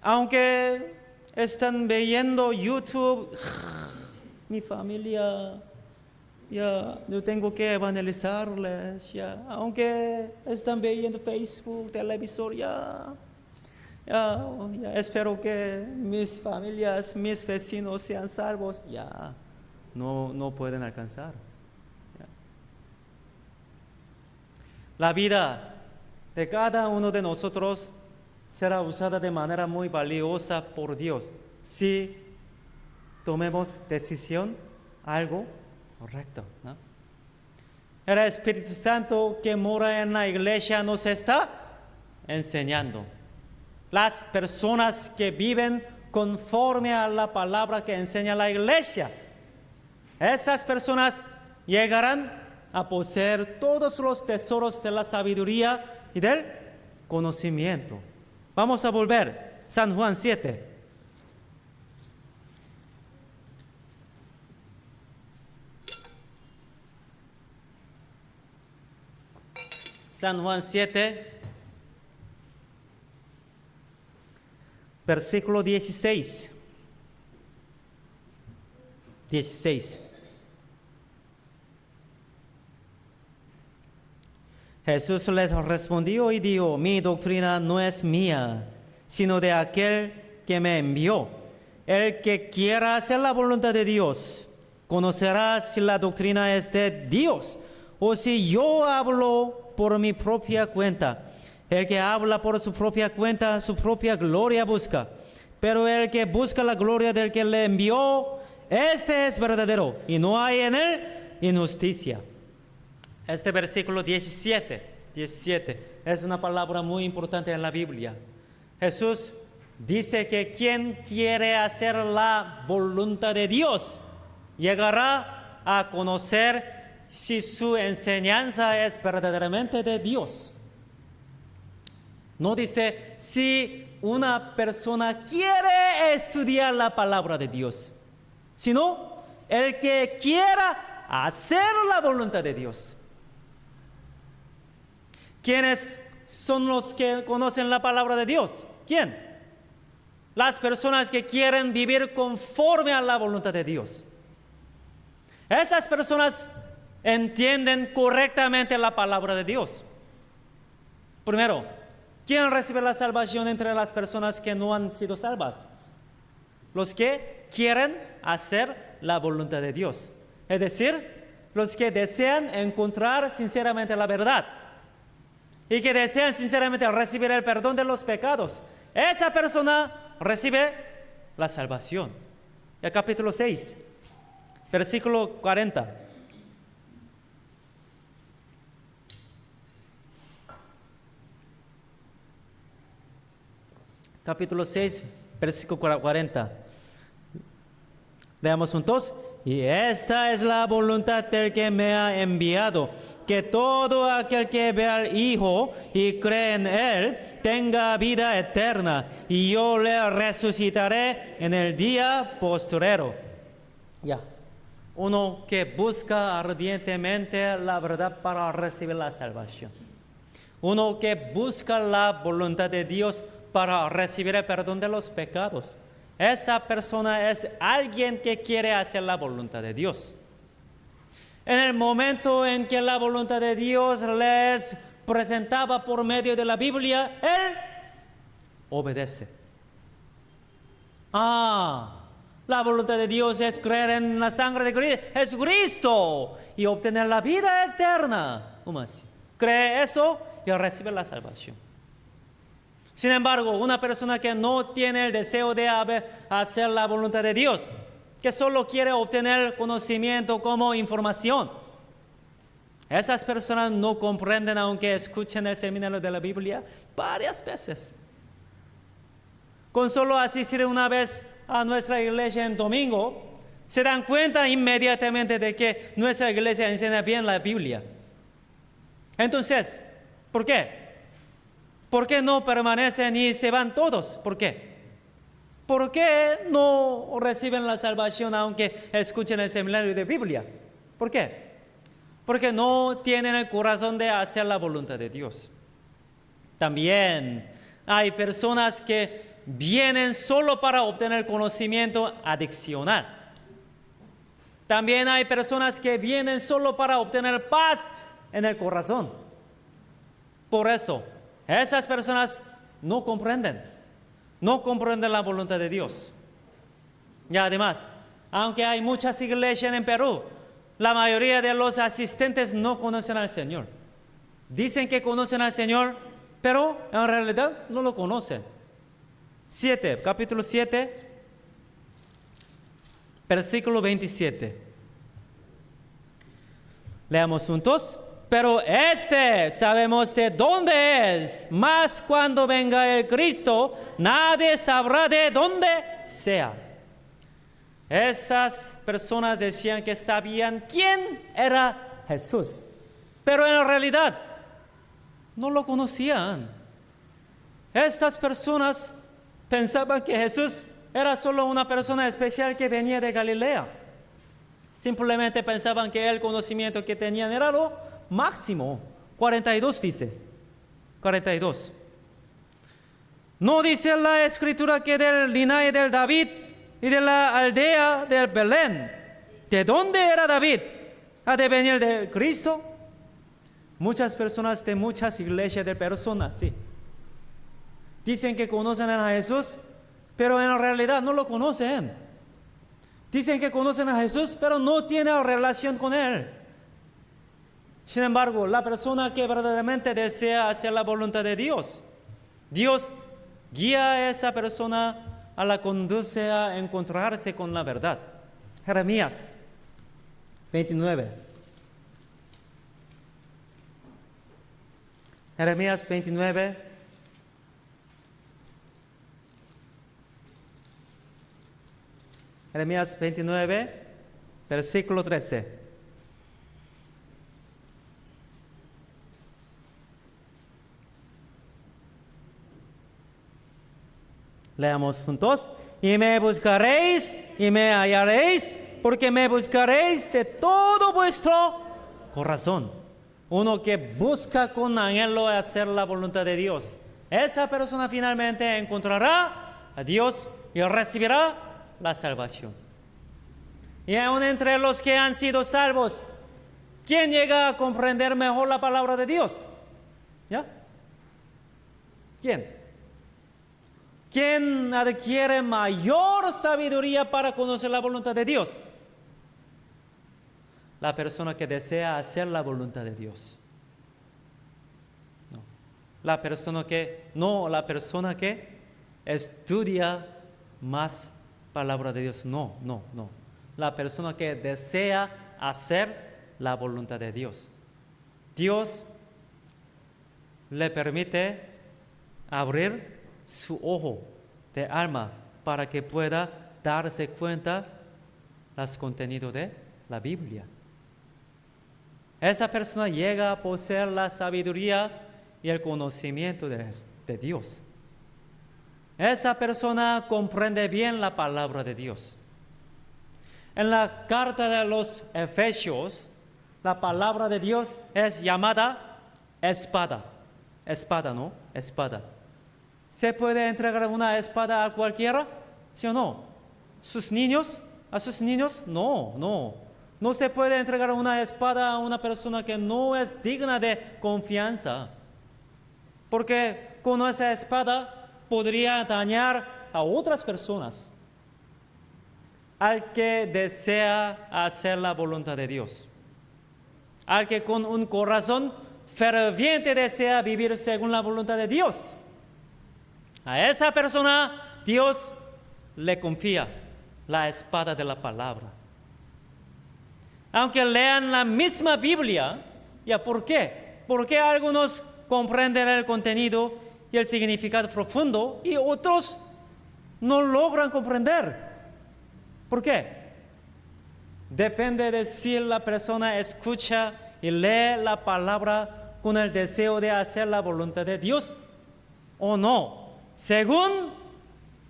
Aunque están viendo YouTube, mi familia, ya, yo tengo que evangelizarles, ya. Aunque están viendo Facebook, televisor, ya, espero que mis familias, mis vecinos sean salvos, ya, no pueden alcanzar. Ya. La vida de cada uno de nosotros será usada de manera muy valiosa por Dios si tomemos decisión, algo correcto, ¿no? El Espíritu Santo que mora en la iglesia nos está enseñando. Las personas que viven conforme a la palabra que enseña la iglesia, esas personas llegarán a poseer todos los tesoros de la sabiduría y del conocimiento. Vamos a volver, San Juan 7. San Juan 7, versículo 16. 16. Jesús les respondió y dijo: mi doctrina no es mía, sino de aquel que me envió. El que quiera hacer la voluntad de Dios, conocerá si la doctrina es de Dios o si yo hablo por mi propia cuenta. El que habla por su propia cuenta, su propia gloria busca. Pero el que busca la gloria del que le envió, este es verdadero, y no hay en él injusticia. Este versículo 17 es una palabra muy importante en la Biblia. Jesús dice que quien quiere hacer la voluntad de Dios llegará a conocer si su enseñanza es verdaderamente de Dios. No dice si una persona quiere estudiar la palabra de Dios, sino el que quiera hacer la voluntad de Dios. ¿Quiénes son los que conocen la palabra de Dios? ¿Quién? Las personas que quieren vivir conforme a la voluntad de Dios. Esas personas entienden correctamente la palabra de Dios. Primero, ¿quién recibe la salvación entre las personas que no han sido salvas? Los que quieren hacer la voluntad de Dios. Es decir, los que desean encontrar sinceramente la verdad y que desean sinceramente recibir el perdón de los pecados. Esa persona recibe la salvación. El capítulo 6, versículo 40. Capítulo 6, versículo 40. Leamos juntos. Y esta es la voluntad del que me ha enviado, que todo aquel que ve al Hijo y cree en Él tenga vida eterna, y yo le resucitaré en el día postrero. Ya. Uno que busca ardientemente la verdad para recibir la salvación. Uno que busca la voluntad de Dios para recibir el perdón de los pecados. Esa persona es alguien que quiere hacer la voluntad de Dios. En el momento en que la voluntad de Dios les presentaba por medio de la Biblia, él obedece. La voluntad de Dios es creer en la sangre de Jesucristo y obtener la vida eterna. Cree eso y recibe la salvación. Sin embargo, una persona que no tiene el deseo de hacer la voluntad de Dios, que solo quiere obtener conocimiento como información, esas personas no comprenden aunque escuchen el seminario de la Biblia varias veces. Con solo asistir una vez a nuestra iglesia en domingo, se dan cuenta inmediatamente de que nuestra iglesia enseña bien la Biblia. Entonces, ¿por qué? ¿Por qué no permanecen y se van todos? ¿Por qué? ¿Por qué no reciben la salvación aunque escuchen el seminario de Biblia? ¿Por qué? Porque no tienen el corazón de hacer la voluntad de Dios. También hay personas que vienen solo para obtener conocimiento adicional. También hay personas que vienen solo para obtener paz en el corazón. Por eso, esas personas no comprenden la voluntad de Dios. Y además, aunque hay muchas iglesias en Perú, la mayoría de los asistentes no conocen al Señor. Dicen que conocen al Señor, pero en realidad no lo conocen. Capítulo 7, versículo 27. Leamos juntos. Pero sabemos de dónde es, mas cuando venga el Cristo, nadie sabrá de dónde sea. Estas personas decían que sabían quién era Jesús, pero en realidad no lo conocían. Estas personas pensaban que Jesús era solo una persona especial que venía de Galilea. Simplemente pensaban que el conocimiento que tenían era lo máximo. 42 dice. 42. ¿No dice la Escritura que del linaje del David y de la aldea del Belén, de dónde era David, ha de venir de Cristo? Muchas personas de muchas iglesias de personas, sí, dicen que conocen a Jesús, pero en realidad no lo conocen. Dicen que conocen a Jesús, pero no tienen relación con Él. Sin embargo, la persona que verdaderamente desea hacer la voluntad de Dios, Dios guía a esa persona a la conduce a encontrarse con la verdad. Jeremías 29. Jeremías 29. Jeremías 29, versículo 13. Leamos juntos. Y me buscaréis y me hallaréis, porque me buscaréis de todo vuestro corazón. Uno que busca con anhelo hacer la voluntad de Dios, esa persona finalmente encontrará a Dios y recibirá la salvación. Y aún entre los que han sido salvos, ¿quién llega a comprender mejor la palabra de Dios? ¿Ya? ¿Quién? ¿Quién adquiere mayor sabiduría para conocer la voluntad de Dios? La persona que desea hacer la voluntad de Dios. La persona que estudia más palabra de Dios. No. La persona que desea hacer la voluntad de Dios. Dios le permite abrir su ojo de alma para que pueda darse cuenta los contenidos de la Biblia. Esa persona llega a poseer la sabiduría y el conocimiento de Dios. Esa persona comprende bien la palabra de Dios. En la carta de los Efesios, la palabra de Dios es llamada espada. Espada, ¿no? Espada. ¿Se puede entregar una espada a cualquiera? ¿Sí o no? ¿Sus niños? ¿A sus niños? No, no. No se puede entregar una espada a una persona que no es digna de confianza. Porque con esa espada podría dañar a otras personas. Al que desea hacer la voluntad de Dios. Al que con un corazón ferviente desea vivir según la voluntad de Dios. A esa persona Dios le confía la espada de la palabra. Aunque lean la misma Biblia, ¿ya por qué? Porque algunos comprenden el contenido y el significado profundo y otros no logran comprender. ¿Por qué? Depende de si la persona escucha y lee la palabra con el deseo de hacer la voluntad de Dios o no. Según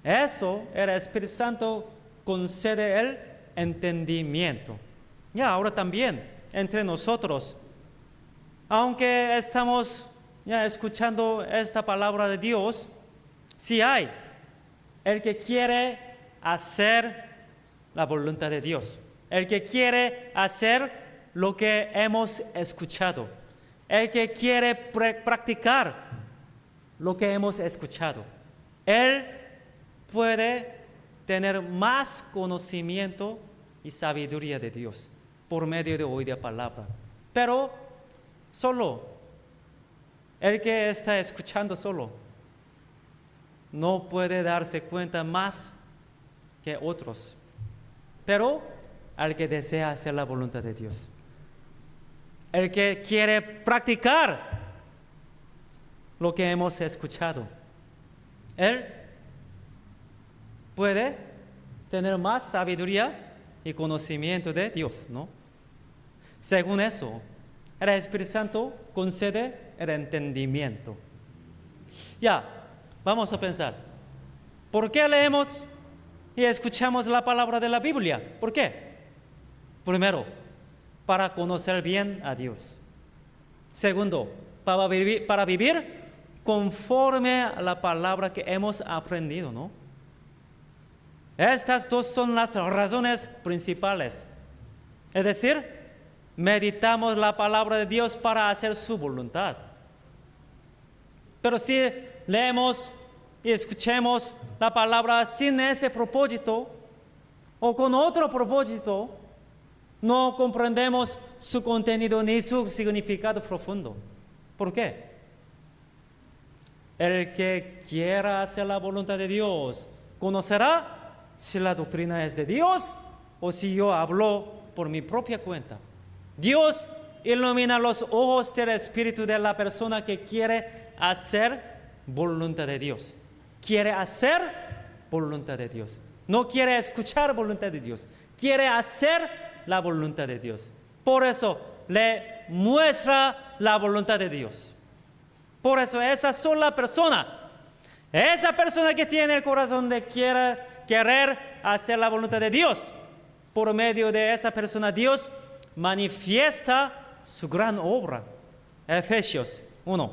eso, el Espíritu Santo concede el entendimiento. Y ahora también, entre nosotros, aunque estamos ya escuchando esta palabra de Dios, si hay el que quiere hacer la voluntad de Dios, el que quiere hacer lo que hemos escuchado, el que quiere practicar lo que hemos escuchado, él puede tener más conocimiento y sabiduría de Dios por medio de oír la palabra. Pero solo el que está escuchando solo no puede darse cuenta más que otros. Pero al que desea hacer la voluntad de Dios, el que quiere practicar lo que hemos escuchado, él puede tener más sabiduría y conocimiento de Dios, ¿no? Según eso, el Espíritu Santo concede el entendimiento. Ya, vamos a pensar. ¿Por qué leemos y escuchamos la palabra de la Biblia? ¿Por qué? Primero, para conocer bien a Dios. Segundo, para vivir conforme a la palabra que hemos aprendido, ¿no? Estas dos son las razones principales. Es decir, meditamos la palabra de Dios para hacer su voluntad. Pero si leemos y escuchemos la palabra sin ese propósito o con otro propósito, no comprendemos su contenido ni su significado profundo. ¿Por qué? El que quiera hacer la voluntad de Dios conocerá si la doctrina es de Dios o si yo hablo por mi propia cuenta. Dios ilumina los ojos del espíritu de la persona que quiere hacer voluntad de Dios. Quiere hacer voluntad de Dios. No quiere escuchar voluntad de Dios. Quiere hacer la voluntad de Dios. Por eso le muestra la voluntad de Dios. Por eso esa sola persona, esa persona que tiene el corazón de querer hacer la voluntad de Dios, por medio de esa persona Dios manifiesta su gran obra. Efesios 1.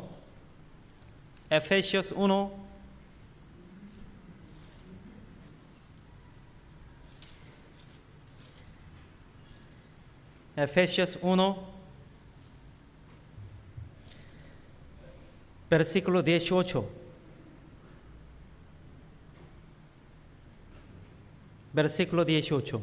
Efesios 1. Efesios 1, versículo 18. Versículo 18.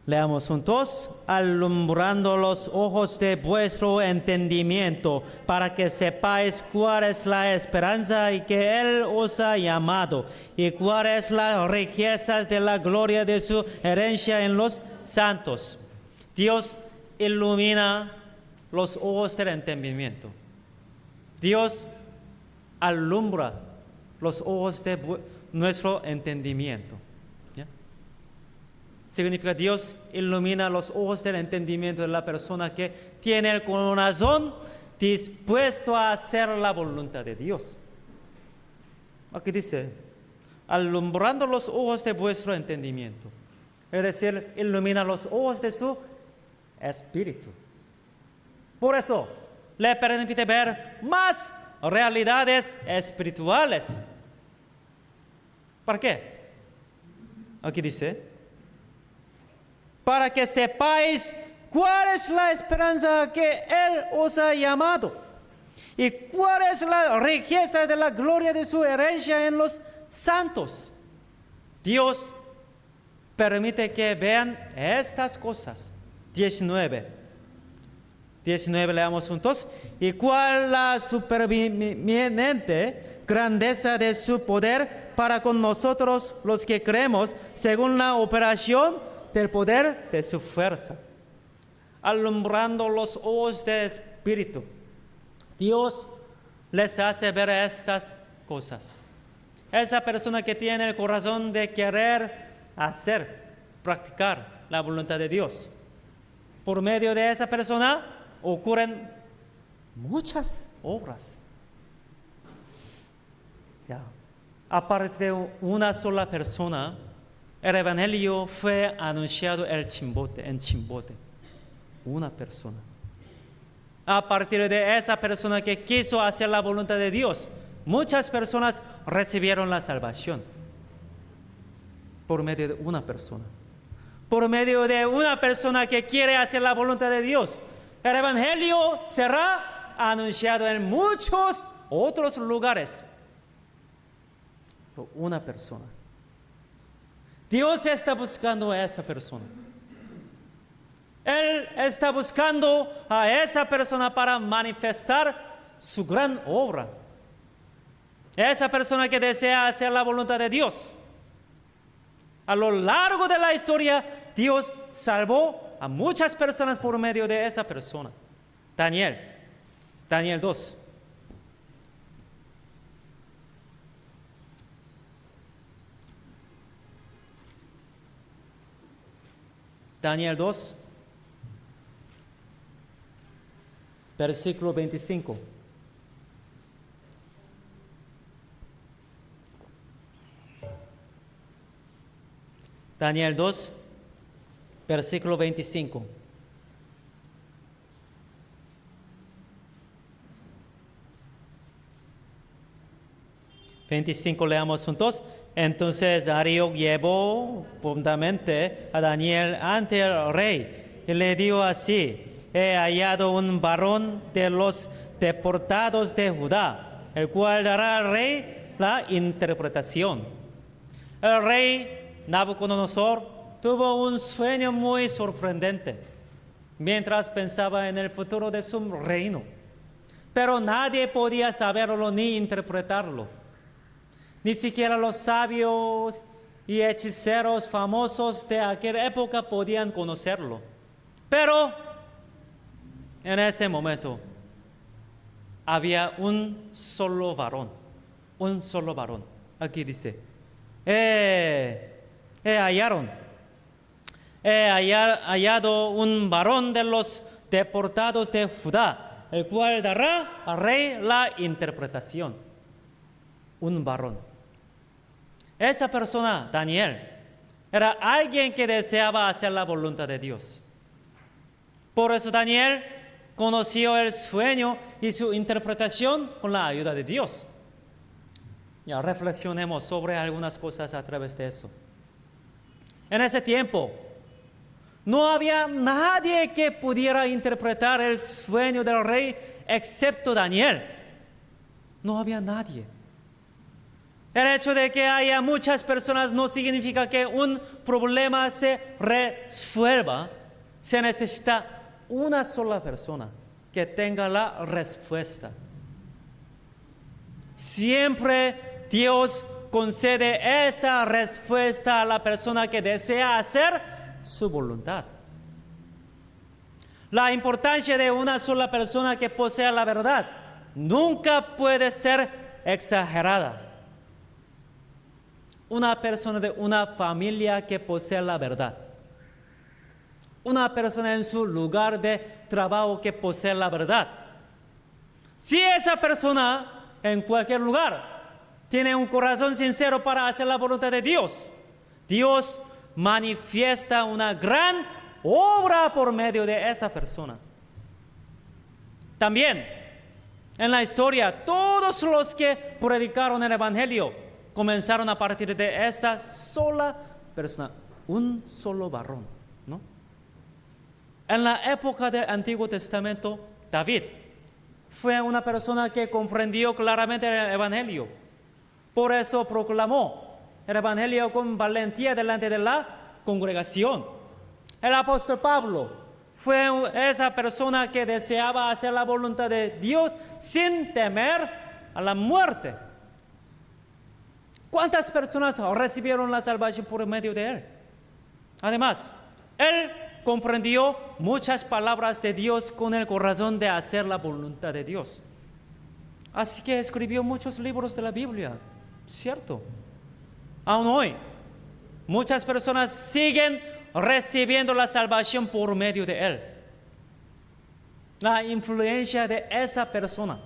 Leamos juntos. Alumbrando los ojos de vuestro entendimiento, para que sepáis cuál es la esperanza y que Él os ha llamado, y cuál es la riqueza de la gloria de su herencia en los santos. Dios ilumina los ojos del entendimiento. Dios alumbra los ojos de nuestro entendimiento. Significa Dios ilumina los ojos del entendimiento de la persona que tiene el corazón dispuesto a hacer la voluntad de Dios. Aquí dice, alumbrando los ojos de vuestro entendimiento. Es decir, ilumina los ojos de su espíritu. Por eso, le permite ver más realidades espirituales. ¿Para qué? Aquí dice, para que sepáis cuál es la esperanza que Él os ha llamado y cuál es la riqueza de la gloria de su herencia en los santos. Dios permite que vean estas cosas. 19 leamos juntos. Y cuál la supereminente grandeza de su poder para con nosotros los que creemos, según la operación del poder de su fuerza, alumbrando los ojos del Espíritu. Dios les hace ver estas cosas. Esa persona que tiene el corazón de querer hacer, practicar la voluntad de Dios, por medio de esa persona ocurren muchas obras. Aparte de una sola persona, el Evangelio fue anunciado en Chimbote. Una persona. A partir de esa persona que quiso hacer la voluntad de Dios, muchas personas recibieron la salvación. Por medio de una persona. Por medio de una persona que quiere hacer la voluntad de Dios. El Evangelio será anunciado en muchos otros lugares. Por una persona. Dios está buscando a esa persona. Él está buscando a esa persona para manifestar su gran obra. Esa persona que desea hacer la voluntad de Dios. A lo largo de la historia, Dios salvó a muchas personas por medio de esa persona. Daniel 2. Daniel 2, versículo 25. Daniel 2, versículo 25. Leamos juntos. Entonces Darío llevó prontamente a Daniel ante el rey y le dijo así: he hallado un varón de los deportados de Judá, el cual dará al rey la interpretación. El rey Nabucodonosor tuvo un sueño muy sorprendente mientras pensaba en el futuro de su reino, pero nadie podía saberlo ni interpretarlo. Ni siquiera los sabios y hechiceros famosos de aquella época podían conocerlo. Pero en ese momento había un solo varón. Aquí dice, he hallado un varón de los deportados de Judá, el cual dará al rey la interpretación. Un varón. Esa persona, Daniel, era alguien que deseaba hacer la voluntad de Dios. Por eso Daniel conoció el sueño y su interpretación con la ayuda de Dios. Ya reflexionemos sobre algunas cosas a través de eso. En ese tiempo, no había nadie que pudiera interpretar el sueño del rey excepto Daniel. No había nadie. El hecho de que haya muchas personas no significa que un problema se resuelva. Se necesita una sola persona que tenga la respuesta. Siempre Dios concede esa respuesta a la persona que desea hacer su voluntad. La importancia de una sola persona que posea la verdad nunca puede ser exagerada. Una persona de una familia que posee la verdad. Una persona en su lugar de trabajo que posee la verdad. Si esa persona en cualquier lugar tiene un corazón sincero para hacer la voluntad de Dios, Dios manifiesta una gran obra por medio de esa persona. También, En la historia, todos los que predicaron el Evangelio comenzaron a partir de esa sola persona, un solo varón, ¿no? En la época del Antiguo Testamento, David fue una persona que comprendió claramente el Evangelio. Por eso proclamó el Evangelio con valentía delante de la congregación. El apóstol Pablo fue esa persona que deseaba hacer la voluntad de Dios sin temer a la muerte. ¿Cuántas personas recibieron la salvación por medio de él? Además, él comprendió muchas palabras de Dios con el corazón de hacer la voluntad de Dios. Así que escribió muchos libros de la Biblia, ¿cierto? Aún hoy, muchas personas siguen recibiendo la salvación por medio de él. La influencia de esa persona,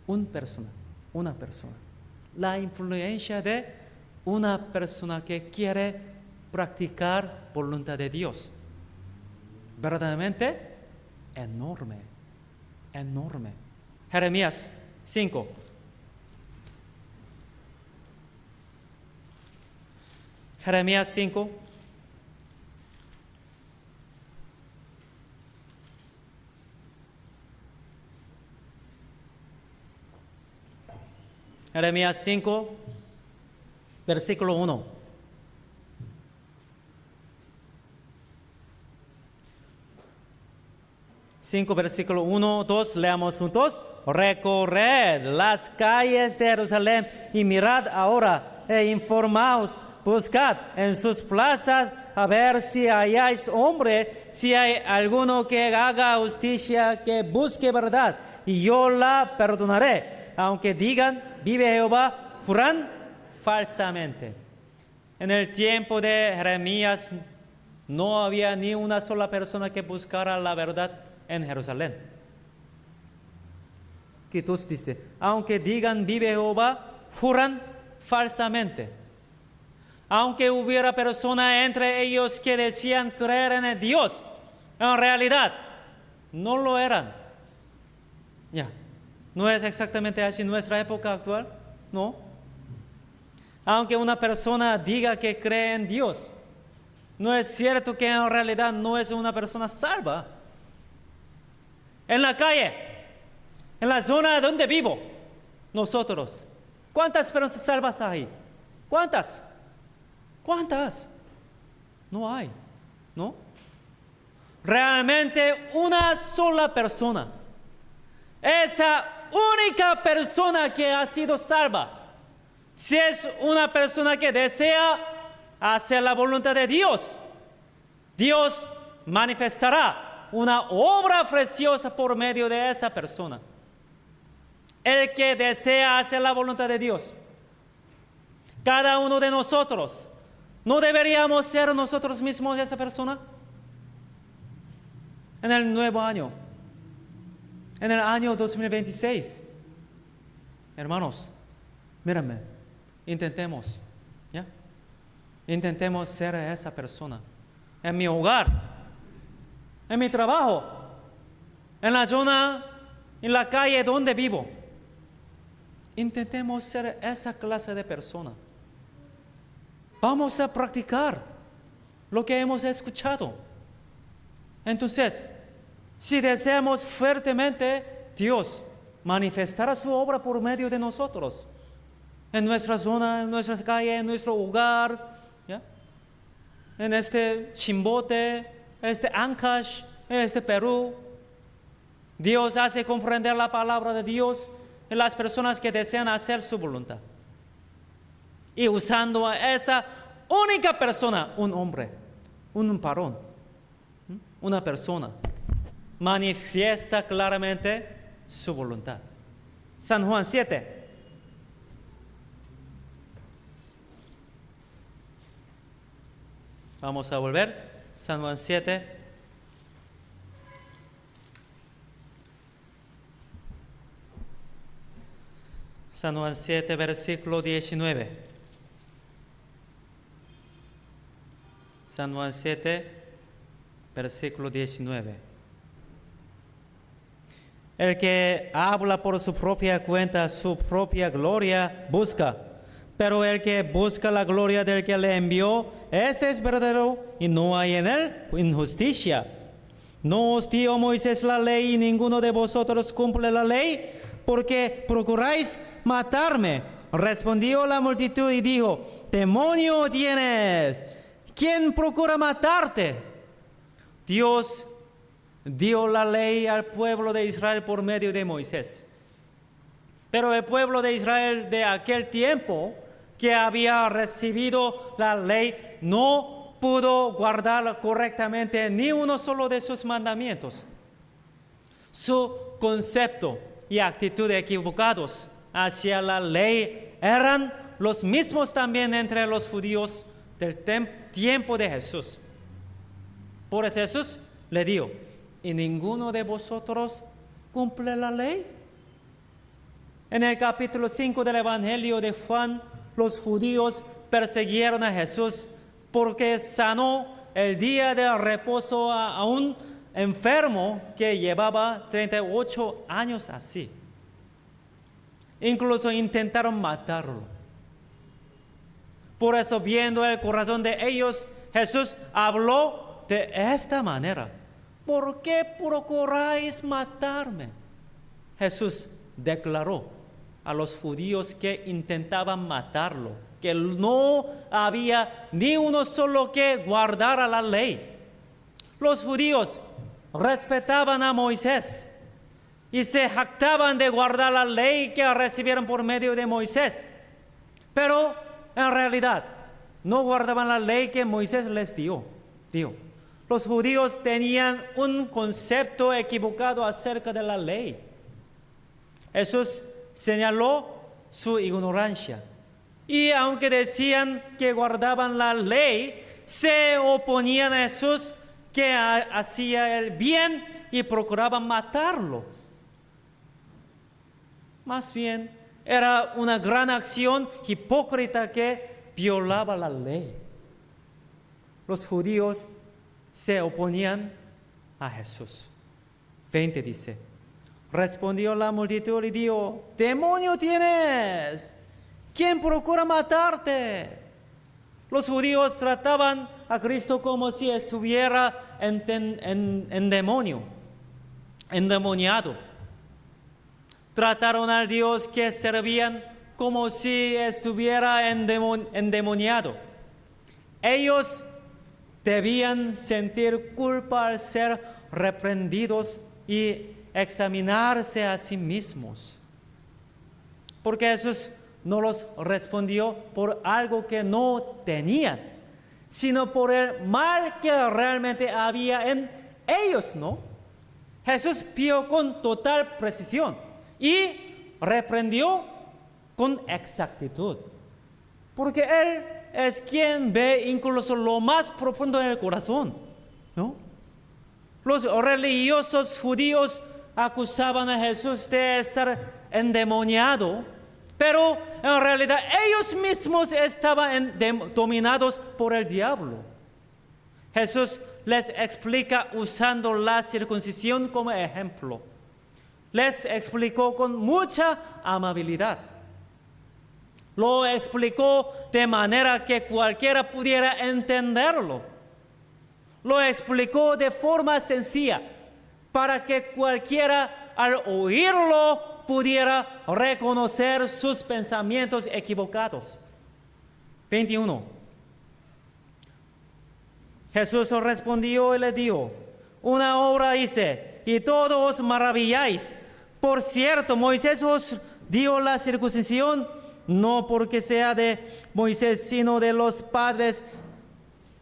una persona. La influencia de una persona que quiere practicar voluntad de Dios. Verdaderamente enorme. Jeremías 5. Jeremías 5. Jeremías 5, versículo 1. Versículo 1, 2, leamos juntos. Recorred las calles de Jerusalén y mirad ahora e informaos, buscad en sus plazas a ver si halláis hombre, si hay alguno que haga justicia, que busque verdad, y yo la perdonaré. Aunque digan, vive Jehová, juran falsamente. En el tiempo de Jeremías no había ni una sola persona que buscara la verdad en Jerusalén. Jesús dice, aunque digan vive Jehová, juran falsamente. Aunque hubiera personas entre ellos que decían creer en el Dios, en realidad no lo eran. ¿No es exactamente así en nuestra época actual? No. Aunque una persona diga que cree en Dios, no es cierto que en realidad no es una persona salva. En la calle, en la zona donde vivo, nosotros, ¿cuántas personas salvas hay? ¿Cuántas? No hay, ¿no? Realmente una sola persona. Esa única persona que ha sido salva. Si es una persona que desea hacer la voluntad de Dios, Dios manifestará una obra preciosa por medio de esa persona. El que desea hacer la voluntad de Dios. Cada uno de nosotros, ¿no deberíamos ser nosotros mismos esa persona? En el nuevo año, en el año 2026, hermanos, mírenme, intentemos ser esa persona. En mi hogar, en mi trabajo, en la zona, en la calle donde vivo. Intentemos ser esa clase de persona. Vamos a practicar lo que hemos escuchado. Entonces, si deseamos fuertemente, Dios manifestará su obra por medio de nosotros. En nuestra zona, en nuestra calle, en nuestro hogar, en este Chimbote, este Ancash, en este Perú. Dios hace comprender la palabra de Dios en las personas que desean hacer su voluntad. Y usando a esa única persona, un hombre, un varón, una persona, manifiesta claramente su voluntad. San Juan 7. Vamos a volver. San Juan 7. San Juan 7, versículo 19. San Juan 7, versículo 19. El que habla por su propia cuenta, su propia gloria busca. Pero el que busca la gloria del que le envió, ese es verdadero y no hay en él injusticia. ¿No os dio Moisés la ley y ninguno de vosotros cumple la ley? Porque procuráis matarme. Respondió la multitud y dijo: demonio tienes. ¿Quién procura matarte? Dios dio la ley al pueblo de Israel por medio de Moisés. Pero el pueblo de Israel de aquel tiempo, que había recibido la ley, no pudo guardar correctamente ni uno solo de sus mandamientos. Su concepto y actitud equivocados hacia la ley eran los mismos también entre los judíos del tiempo de Jesús. Por eso Jesús le dijo: ¿y ninguno de vosotros cumple la ley? En el capítulo 5 del Evangelio de Juan, los judíos persiguieron a Jesús porque sanó el día de reposo a un enfermo que llevaba 38 años así. Incluso intentaron matarlo. Por eso, viendo el corazón de ellos, Jesús habló de esta manera: ¿por qué procuráis matarme? Jesús declaró a los judíos que intentaban matarlo que no había ni uno solo que guardara la ley. Los judíos respetaban a Moisés y se jactaban de guardar la ley que recibieron por medio de Moisés, pero en realidad no guardaban la ley que Moisés les dio. Los judíos tenían un concepto equivocado acerca de la ley. Jesús señaló su ignorancia. Y aunque decían que guardaban la ley, se oponían a Jesús, que hacía el bien, y procuraban matarlo. Más bien, era una gran acción hipócrita que violaba la ley. Los judíos se oponían a Jesús. 20 dice: respondió la multitud y dijo: demonio tienes. ¿Quién procura matarte? Los judíos trataban a Cristo como si estuviera endemoniado. Trataron al Dios que servían como si estuviera endemoniado. Ellos debían sentir culpa al ser reprendidos y examinarse a sí mismos. Porque Jesús no los respondió por algo que no tenían, sino por el mal que realmente había en ellos, ¿no? Jesús vio con total precisión y reprendió con exactitud, porque Él es quien ve incluso lo más profundo en el corazón, ¿no? Los religiosos judíos acusaban a Jesús de estar endemoniado, pero en realidad ellos mismos estaban dominados por el diablo. Jesús les explica usando la circuncisión como ejemplo. Les explicó con mucha amabilidad. Lo explicó de manera que cualquiera pudiera entenderlo. Lo explicó de forma sencilla para que cualquiera al oírlo pudiera reconocer sus pensamientos equivocados. 21. Jesús respondió y le dijo: una obra hice y todos os maravilláis. Por cierto, Moisés os dio la circuncisión, no porque sea de Moisés, sino de los padres.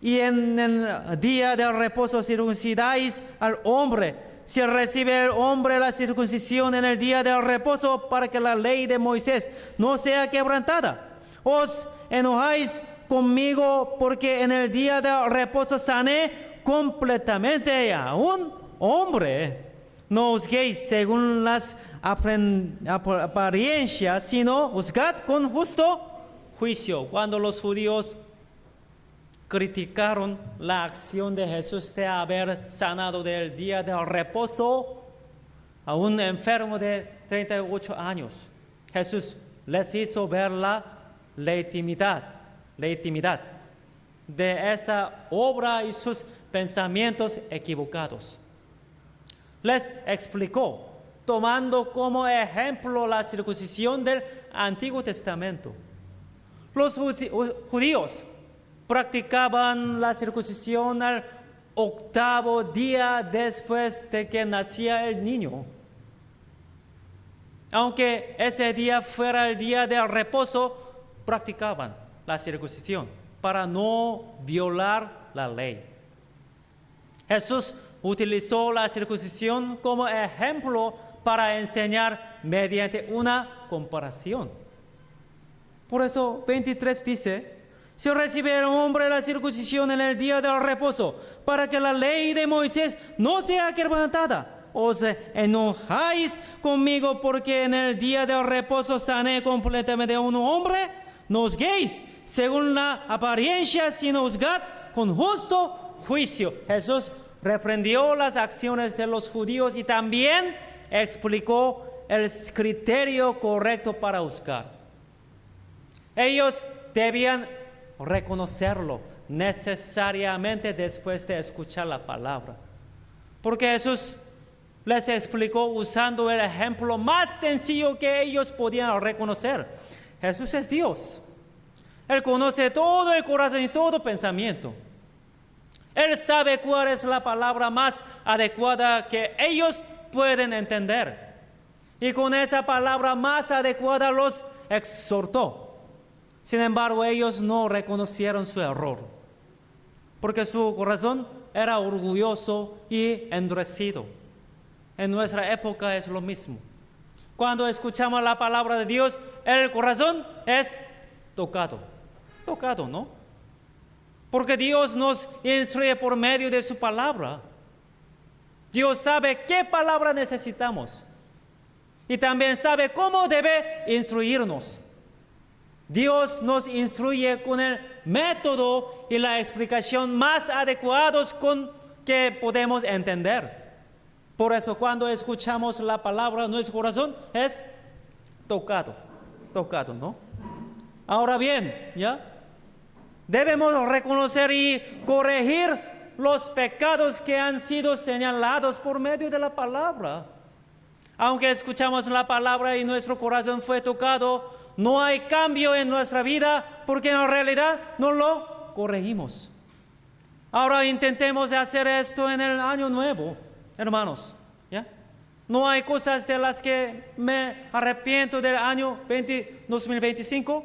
Y en el día del reposo circuncidáis al hombre. Si recibe el hombre la circuncisión en el día del reposo, para que la ley de Moisés no sea quebrantada. Os enojáis conmigo porque en el día del reposo sané completamente a un hombre. No juzguéis según las apariencias, sino juzgad con justo juicio. Cuando los judíos criticaron la acción de Jesús de haber sanado del día del reposo, a un enfermo de 38 años. Jesús les hizo ver la legitimidad de esa obra y sus pensamientos equivocados. Les explicó, tomando como ejemplo la circuncisión del Antiguo Testamento. Los judíos practicaban la circuncisión al 8º día después de que nacía el niño. Aunque ese día fuera el día del reposo, practicaban la circuncisión para no violar la ley. Jesús utilizó la circuncisión como ejemplo para enseñar mediante una comparación. Por eso 23 dice: si recibe el hombre la circuncisión en el día del reposo, para que la ley de Moisés no sea quebrantada, os enojáis conmigo porque en el día del reposo sané completamente a un hombre, no juzguéis según la apariencia, sino juzgad con justo juicio. Jesús reprendió las acciones de los judíos y también explicó el criterio correcto para juzgar. Ellos debían reconocerlo necesariamente después de escuchar la palabra, porque Jesús les explicó usando el ejemplo más sencillo que ellos podían reconocer. Jesús es Dios. Él conoce todo el corazón y todo pensamiento. Él sabe cuál es la palabra más adecuada que ellos pueden entender. Y con esa palabra más adecuada los exhortó. Sin embargo, ellos no reconocieron su error, porque su corazón era orgulloso y endurecido. En nuestra época es lo mismo. Cuando escuchamos la palabra de Dios, el corazón es tocado, ¿no? Porque Dios nos instruye por medio de su palabra. Dios sabe qué palabra necesitamos y también sabe cómo debe instruirnos. Dios nos instruye con el método y la explicación más adecuados con que podemos entender. Por eso cuando escuchamos la palabra, nuestro corazón es tocado, ¿no? Ahora bien, ¿ya? Debemos reconocer y corregir los pecados que han sido señalados por medio de la palabra. Aunque escuchamos la palabra y nuestro corazón fue tocado, no hay cambio en nuestra vida porque en realidad no lo corregimos. Ahora intentemos hacer esto en el año nuevo, hermanos. ¿Ya? No hay cosas de las que me arrepiento del año 2025.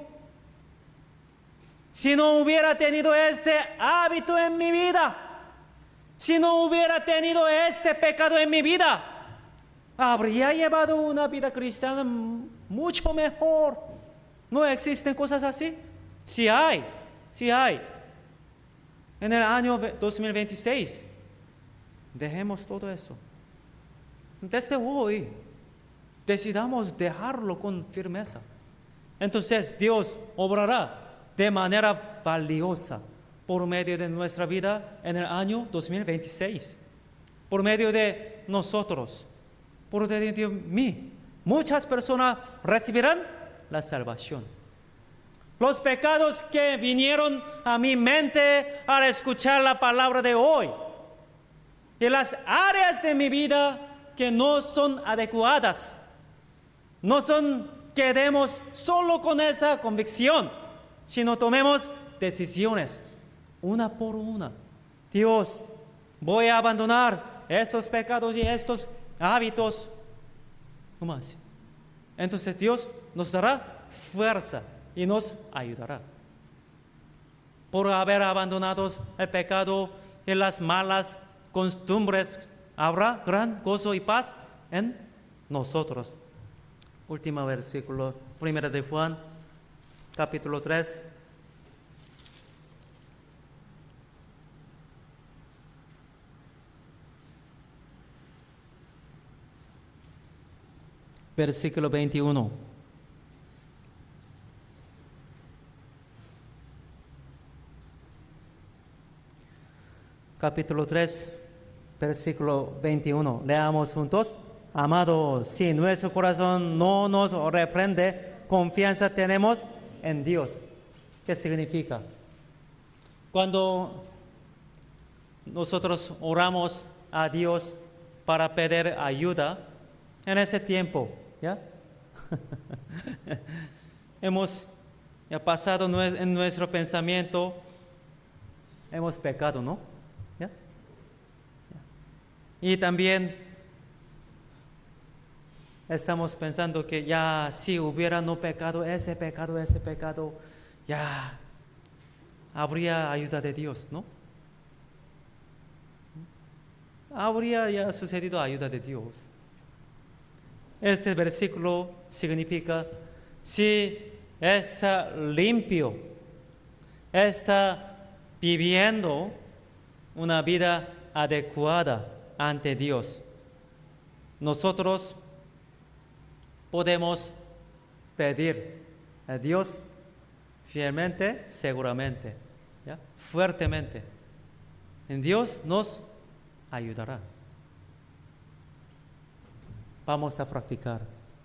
Si no hubiera tenido este hábito en mi vida, si no hubiera tenido este pecado en mi vida, habría llevado una vida cristiana mucho mejor. ¿No existen cosas así? Sí hay. En el año 2026, dejemos todo eso. Desde hoy, decidamos dejarlo con firmeza. Entonces Dios obrará de manera valiosa por medio de nuestra vida en el año 2026. Por medio de nosotros, por medio de mí, muchas personas recibirán la salvación. Los pecados que vinieron a mi mente al escuchar la palabra de hoy y las áreas de mi vida que no son adecuadas, no son quedemos solo con esa convicción, sino tomemos decisiones una por una. Dios, voy a abandonar estos pecados y estos hábitos. ¿Cómo así? Entonces Dios nos dará fuerza y nos ayudará. Por haber abandonado el pecado y las malas costumbres, habrá gran gozo y paz en nosotros. Último versículo, 1 de Juan, capítulo 3. Versículo 21. Capítulo 3, versículo 21. Leamos juntos. Amado, si nuestro corazón no nos reprende, confianza tenemos en Dios. ¿Qué significa? Cuando nosotros oramos a Dios para pedir ayuda, en ese tiempo, ¿ya? Hemos pasado en nuestro pensamiento, hemos pecado, ¿no? ¿Ya? Y también estamos pensando que ya si hubiera no pecado, ese pecado, ya habría ayuda de Dios, ¿no? Habría ya sucedido ayuda de Dios. Este versículo significa, si está limpio, está viviendo una vida adecuada ante Dios, nosotros podemos pedir a Dios fielmente, seguramente, ¿ya? Fuertemente. En Dios nos ayudará. Vamos a practicar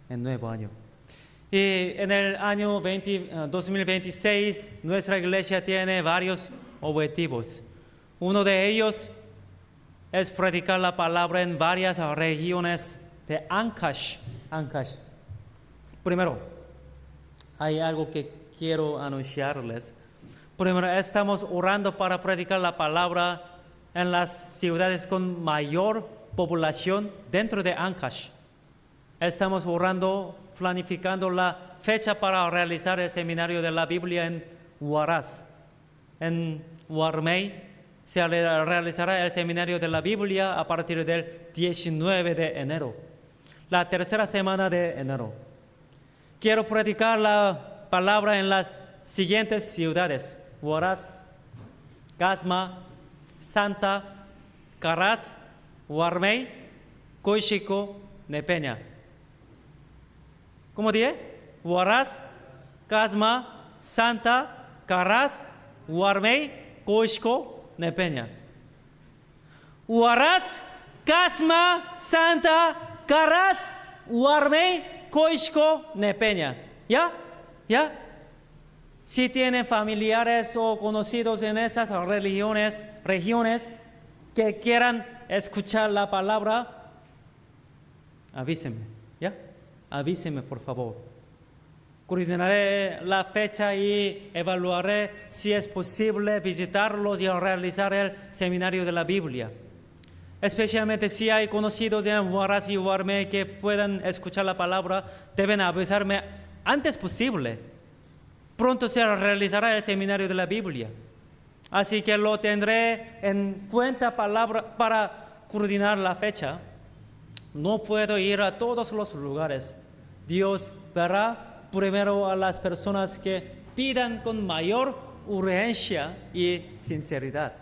el nuevo año. Y en el año 2026, nuestra iglesia tiene varios objetivos. Uno de ellos es predicar la palabra en varias regiones de Ancash. Primero, hay algo que quiero anunciarles. Primero, estamos orando para predicar la palabra en las ciudades con mayor población dentro de Ancash. Estamos orando, planificando la fecha para realizar el seminario de la Biblia en Huaraz. En Huarmey se realizará el seminario de la Biblia a partir del 19 de enero, la tercera semana de enero. Quiero predicar la palabra en las siguientes ciudades: Huaraz, Casma, Santa, Caraz, Huarmey, Coixico, Nepeña. ¿Cómo dije? Huaraz, Casma, Santa, Caraz, Huarmey, Coixico, Nepeña. Huaraz, Casma, Santa, Caraz, Huarmey, Coixico, Nepeña. ¿Ya? ¿Ya? Si tienen familiares o conocidos en esas regiones que quieran escuchar la palabra, avísenme, ¿ya? Avísenme, por favor. Coordinaré la fecha y evaluaré si es posible visitarlos y realizar el seminario de la Biblia. Especialmente si hay conocidos en Huaraz y Huarmey que puedan escuchar la palabra, deben avisarme antes posible. Pronto se realizará el seminario de la Biblia. Así que lo tendré en cuenta para coordinar la fecha. No puedo ir a todos los lugares. Dios verá primero a las personas que pidan con mayor urgencia y sinceridad.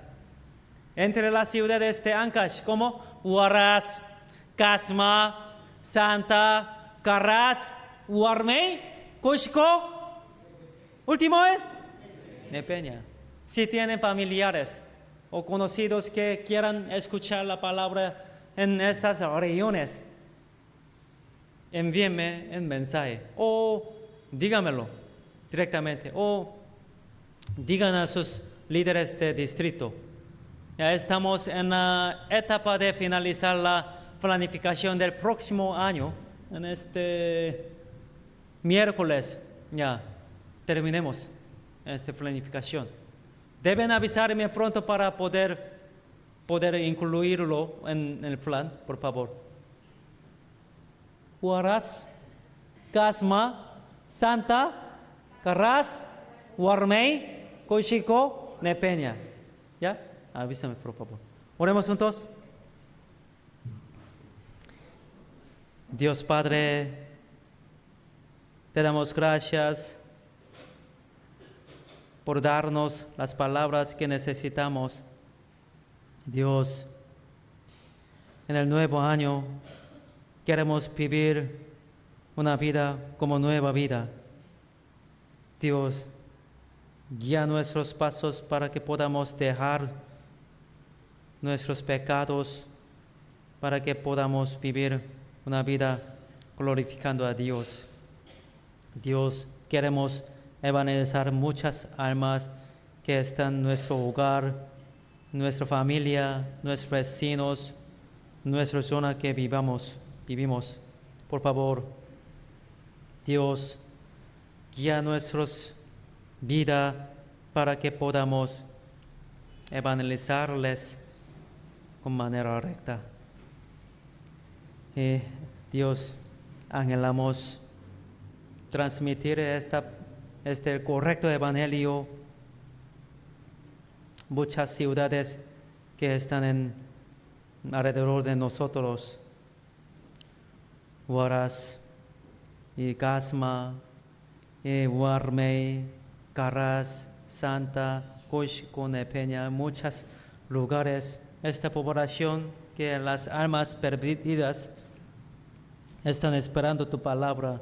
Entre las ciudades de Ancash, como Huaraz, Casma, Santa, Caraz, Huarmey, Coixico. Último es Nepeña. Si tienen familiares o conocidos que quieran escuchar la palabra en estas regiones, envíenme un mensaje o díganmelo directamente o digan a sus líderes de distrito. Ya estamos en la etapa de finalizar la planificación del próximo año. En este miércoles ya terminemos esta planificación. Deben avisarme pronto para poder incluirlo en el plan, por favor. Huaraz, Casma, Santa, Caraz, Huarmey, Coixico, Nepeña. ¿Ya? Avísame, por favor. Oremos juntos. Dios Padre, te damos gracias por darnos las palabras que necesitamos. Dios, en el nuevo año queremos vivir una vida como nueva vida. Dios, guía nuestros pasos para que podamos dejar nuestros pecados, para que podamos vivir una vida glorificando a Dios. Dios, queremos evangelizar muchas almas que están en nuestro hogar, nuestra familia, nuestros vecinos, nuestra zona que vivimos. Por favor, Dios, guía nuestras vidas para que podamos evangelizarles con manera recta. Dios, anhelamos transmitir este correcto evangelio muchas ciudades que están alrededor de nosotros. Huaraz, y Casma, y Huarmey, Caraz, Santa, Coxcone, Peña, muchos lugares. Esta población que las almas perdidas están esperando tu palabra.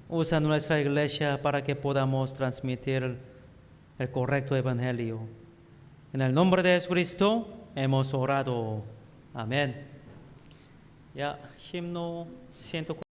Usa nuestra iglesia para que podamos transmitir el correcto evangelio. En el nombre de Jesucristo hemos orado. Amén. Ya, himno 140.